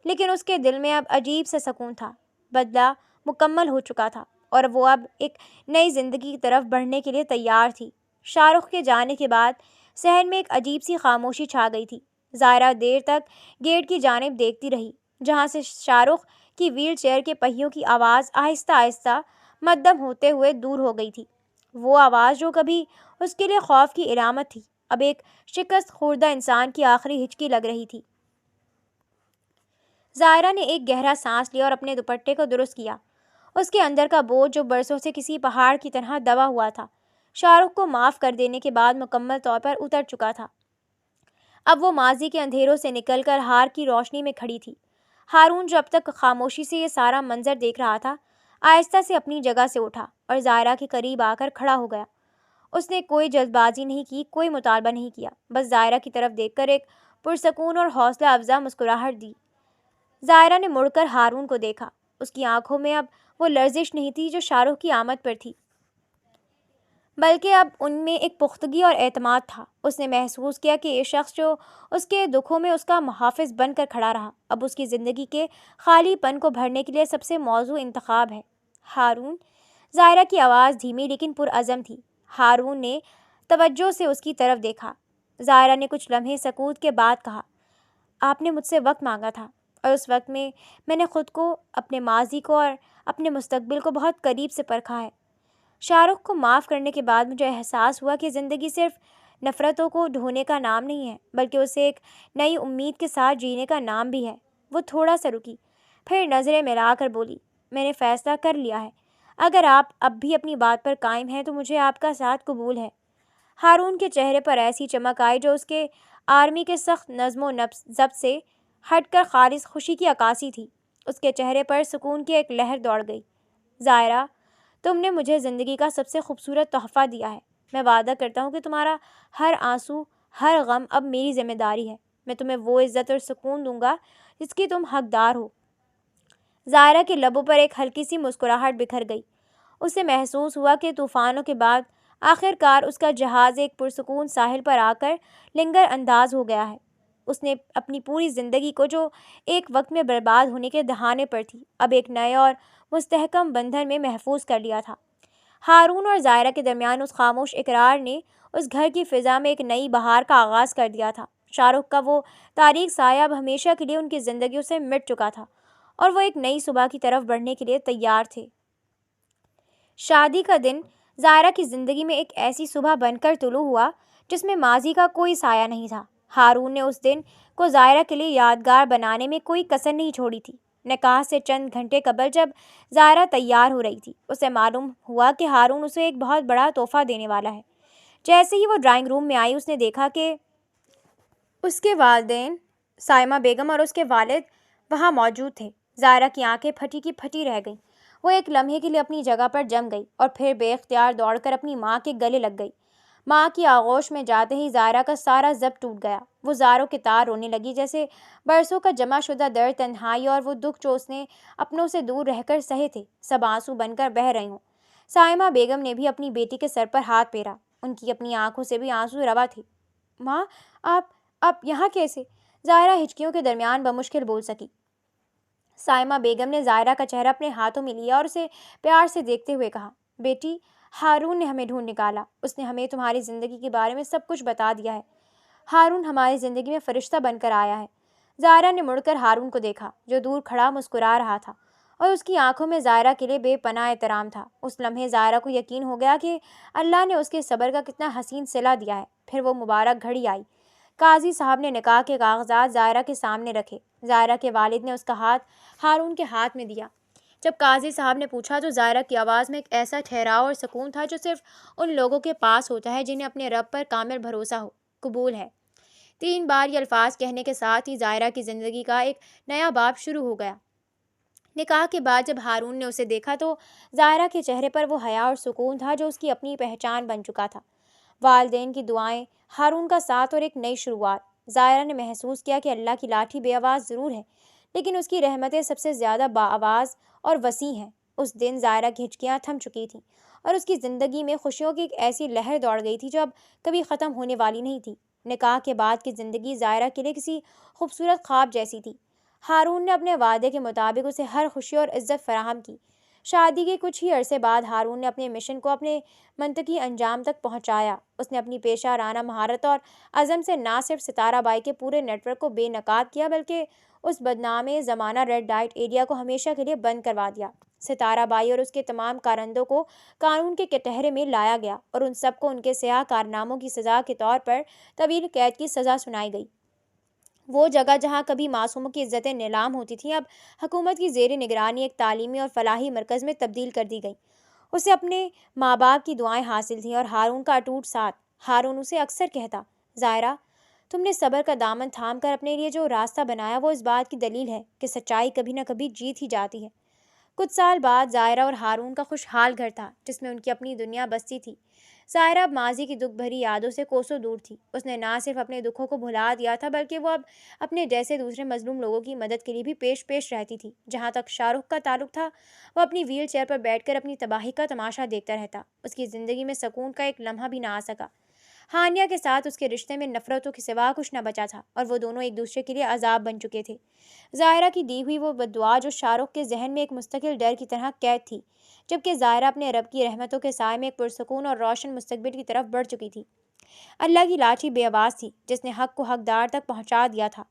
لیکن اس کے دل میں اب عجیب سا سکون تھا۔ بدلہ مکمل ہو چکا تھا اور وہ اب ایک نئی زندگی کی طرف بڑھنے کے لیے تیار تھی۔ شاہ رخ کے جانے کے بعد صحن میں ایک عجیب سی خاموشی چھا گئی تھی۔ ظاہرہ دیر تک گیٹ کی جانب دیکھتی رہی، جہاں سے شاہ رخ کی ویل چیئر کے پہیوں کی آواز آہستہ آہستہ مدھم ہوتے ہوئے دور ہو گئی تھی۔ وہ آواز جو کبھی اس کے لیے خوف کی علامت تھی، اب ایک شکست خوردہ انسان کی آخری ہچکی لگ رہی تھی۔ ظاہرہ نے ایک گہرا سانس لیا اور اپنے دوپٹے کو درست کیا۔ اس کے اندر کا بوجھ جو برسوں سے کسی پہاڑ کی طرح دبا ہوا تھا، شاہ رخ کو معاف کر دینے کے بعد مکمل طور پر اتر چکا تھا۔ اب وہ ماضی کے اندھیروں سے نکل کر ہار کی روشنی میں کھڑی تھی۔ ہارون جو اب تک خاموشی سے یہ سارا منظر دیکھ رہا تھا، آہستہ سے اپنی جگہ سے اٹھا اور ظاہرہ کے قریب آ کر کھڑا ہو گیا۔ اس نے کوئی جلد بازی نہیں کی، کوئی مطالبہ نہیں کیا، بس ظاہرہ کی طرف دیکھ کر ایک پرسکون اور حوصلہ افزا مسکراہٹ دی۔ ظاہرہ نے مڑ کر ہارون کو دیکھا۔ اس کی آنکھوں میں اب وہ لرزش نہیں تھی جو شاہ رخ کی آمد پر تھی، بلکہ اب ان میں ایک پختگی اور اعتماد تھا۔ اس نے محسوس کیا کہ یہ شخص جو اس کے دکھوں میں اس کا محافظ بن کر کھڑا رہا، اب اس کی زندگی کے خالی پن کو بھرنے کے لیے سب سے موزوں انتخاب ہے۔ ہارون، ظاہرہ کی آواز دھیمی لیکن پرعزم تھی۔ ہارون نے توجہ سے اس کی طرف دیکھا۔ ظاہرہ نے کچھ لمحے سکوت کے بعد کہا، آپ نے مجھ سے وقت مانگا تھا اور اس وقت میں نے خود کو، اپنے ماضی کو اور اپنے مستقبل کو بہت قریب سے پرکھا ہے۔ شاہ رخ کو معاف کرنے کے بعد مجھے احساس ہوا کہ زندگی صرف نفرتوں کو ڈھونے کا نام نہیں ہے، بلکہ اسے ایک نئی امید کے ساتھ جینے کا نام بھی ہے۔ وہ تھوڑا سا رکی، پھر نظریں ملا کر بولی، میں نے فیصلہ کر لیا ہے۔ اگر آپ اب بھی اپنی بات پر قائم ہیں تو مجھے آپ کا ساتھ قبول ہے۔ ہارون کے چہرے پر ایسی چمک آئی جو اس کے آرمی کے سخت نظم و ضبط سے ہٹ کر خالص خوشی کی عکاسی تھی۔ اس کے چہرے پر سکون کی ایک لہر دوڑ گئی۔ ظاہرہ، تم نے مجھے زندگی کا سب سے خوبصورت تحفہ دیا ہے۔ میں وعدہ کرتا ہوں کہ تمہارا ہر آنسو، ہر غم اب میری ذمہ داری ہے۔ میں تمہیں وہ عزت اور سکون دوں گا جس کی تم حقدار ہو۔ ظاہرہ کے لبوں پر ایک ہلکی سی مسکراہٹ بکھر گئی۔ اسے محسوس ہوا کہ طوفانوں کے بعد آخر کار اس کا جہاز ایک پرسکون ساحل پر آ کر لنگر انداز ہو گیا ہے۔ اس نے اپنی پوری زندگی کو، جو ایک وقت میں برباد ہونے کے دہانے پر تھی، اب ایک نئے اور مستحکم بندھن میں محفوظ کر لیا تھا۔ ہارون اور ظاہرہ کے درمیان اس خاموش اقرار نے اس گھر کی فضا میں ایک نئی بہار کا آغاز کر دیا تھا۔ شاہ رخ کا وہ تاریک سایہ اب ہمیشہ کے لیے ان کی زندگیوں سے مٹ چکا تھا اور وہ ایک نئی صبح کی طرف بڑھنے کے لیے تیار تھے۔ شادی کا دن ظاہرہ کی زندگی میں ایک ایسی صبح بن کر طلوع ہوا جس میں ماضی کا کوئی سایہ نہیں تھا۔ ہارون نے اس دن کو ظاہرہ کے لیے یادگار بنانے میں کوئی کسر نہیں چھوڑی تھی۔ نکاح سے چند گھنٹے قبل جب ظاہرہ تیار ہو رہی تھی، اسے معلوم ہوا کہ ہارون اسے ایک بہت بڑا تحفہ دینے والا ہے۔ جیسے ہی وہ ڈرائنگ روم میں آئی، اس نے دیکھا کہ اس کے والدین سائمہ بیگم اور اس کے والد وہاں موجود تھے۔ ظاہرہ کی آنکھیں پھٹی کی پھٹی رہ گئیں۔ وہ ایک لمحے کے لیے اپنی جگہ پر جم گئی اور پھر بے اختیار دوڑ کر اپنی ماں کے گلے لگ گئی۔ ماں کی آغوش میں جاتے ہی ظاہرہ کا سارا ضبط ٹوٹ گیا۔ وہ زاروں کے تار رونے لگی، جیسے برسوں کا جمع شدہ درد، تنہائی اور وہ دکھ جو اس نے اپنوں سے دور رہ کر سہے تھے، سب آنسو بن کر بہہ رہے ہوں۔ سائمہ بیگم نے بھی اپنی بیٹی کے سر پر ہاتھ پھیرا۔ ان کی اپنی آنکھوں سے بھی آنسو روا تھے۔ ماں، آپ یہاں کیسے؟ ظاہرہ ہچکیوں کے درمیان بمشکل بول سکی۔ سائمہ بیگم نے ظاہرہ کا چہرہ اپنے ہاتھوں میں لیا اور اسے پیار سے دیکھتے ہوئے کہا، بیٹی، ہارون نے ہمیں ڈھونڈ نکالا۔ اس نے ہمیں تمہاری زندگی کے بارے میں سب کچھ بتا دیا ہے۔ ہارون ہماری زندگی میں فرشتہ بن کر آیا ہے۔ ظاہرہ نے مڑ کر ہارون کو دیکھا، جو دور کھڑا مسکرا رہا تھا، اور اس کی آنکھوں میں ظاہرہ کے لیے بے پناہ احترام تھا۔ اس لمحے ظاہرہ کو یقین ہو گیا کہ اللہ نے اس کے صبر کا کتنا حسین صلہ دیا ہے۔ پھر وہ مبارک گھڑی آئی۔ قاضی صاحب نے نکاح کے کاغذات ظاہرہ کے سامنے رکھے۔ ظاہرہ کے والد نے اس کا ہاتھ ہارون کے ہاتھ میں دیا۔ جب قاضی صاحب نے پوچھا تو ظاہرہ کی آواز میں ایک ایسا ٹھہراؤ اور سکون تھا جو صرف ان لوگوں کے پاس ہوتا ہے جنہیں اپنے رب پر کامل بھروسہ ہو۔ قبول ہے۔ 3 بار یہ الفاظ کہنے کے ساتھ ہی ظاہرہ کی زندگی کا ایک نیا باب شروع ہو گیا۔ نکاح کے بعد جب ہارون نے اسے دیکھا تو ظاہرہ کے چہرے پر وہ حیا اور سکون تھا جو اس کی اپنی پہچان بن چکا تھا۔ والدین کی دعائیں، ہارون کا ساتھ اور ایک نئی شروعات۔ ظاہرہ نے محسوس کیا کہ اللہ کی لاٹھی بے آواز ضرور ہے، لیکن اس کی رحمتیں سب سے زیادہ باآواز اور وسیع ہیں۔ اس دن ظاہرہ کی ہچکیاں تھم چکی تھیں اور اس کی زندگی میں خوشیوں کی ایک ایسی لہر دوڑ گئی تھی جو اب کبھی ختم ہونے والی نہیں تھی۔ نکاح کے بعد کی زندگی ظاہرہ کے لیے کسی خوبصورت خواب جیسی تھی۔ ہارون نے اپنے وعدے کے مطابق اسے ہر خوشی اور عزت فراہم کی۔ شادی کے کچھ ہی عرصے بعد ہارون نے اپنے مشن کو اپنے منطقی انجام تک پہنچایا۔ اس نے اپنی پیشہ وارانہ مہارت اور عزم سے نہ صرف ستارہ بائی کے پورے نیٹ ورک کو بے نقاب کیا، بلکہ اس بدنام زمانہ ریڈ لائٹ ایریا کو ہمیشہ کے لیے بند کروا دیا۔ ستارہ بائی اور اس کے تمام کارندوں کو قانون کے کٹہرے میں لایا گیا اور ان سب کو ان کے سیاہ کارناموں کی سزا کے طور پر طویل قید کی سزا سنائی گئی۔ وہ جگہ جہاں کبھی معصوموں کی عزتیں نیلام ہوتی تھیں، اب حکومت کی زیر نگرانی ایک تعلیمی اور فلاحی مرکز میں تبدیل کر دی گئی۔ اسے اپنے ماں باپ کی دعائیں حاصل تھیں اور ہارون کا اٹوٹ ساتھ۔ ہارون اسے اکثر کہتا، ظاہرہ، تم نے صبر کا دامن تھام کر اپنے لیے جو راستہ بنایا وہ اس بات کی دلیل ہے کہ سچائی کبھی نہ کبھی جیت ہی جاتی ہے۔ کچھ سال بعد ظاہرہ اور ہارون کا خوشحال گھر تھا جس میں ان کی اپنی دنیا بستی تھی۔ ظاہرہ اب ماضی کی دکھ بھری یادوں سے کوسوں دور تھی۔ اس نے نہ صرف اپنے دکھوں کو بھلا دیا تھا بلکہ وہ اب اپنے جیسے دوسرے مظلوم لوگوں کی مدد کے لیے بھی پیش رہتی تھی۔ جہاں تک شاہ رخ کا تعلق تھا، وہ اپنی ویل چیئر پر بیٹھ کر اپنی تباہی کا تماشا دیکھتا رہتا۔ اس کی زندگی میں سکون کا ایک لمحہ بھی نہ آ سکا۔ ہانیہ کے ساتھ اس کے رشتے میں نفرتوں کے سوا کچھ نہ بچا تھا اور وہ دونوں ایک دوسرے کے لیے عذاب بن چکے تھے۔ ظاہرہ کی دی ہوئی وہ بددعا جو شاہ رخ کے ذہن میں ایک مستقل ڈر کی طرح قید تھی، جبکہ ظاہرہ اپنے رب کی رحمتوں کے سائے میں ایک پرسکون اور روشن مستقبل کی طرف بڑھ چکی تھی۔ اللہ کی لاٹھی بے آواز تھی جس نے حق کو حقدار تک پہنچا دیا تھا۔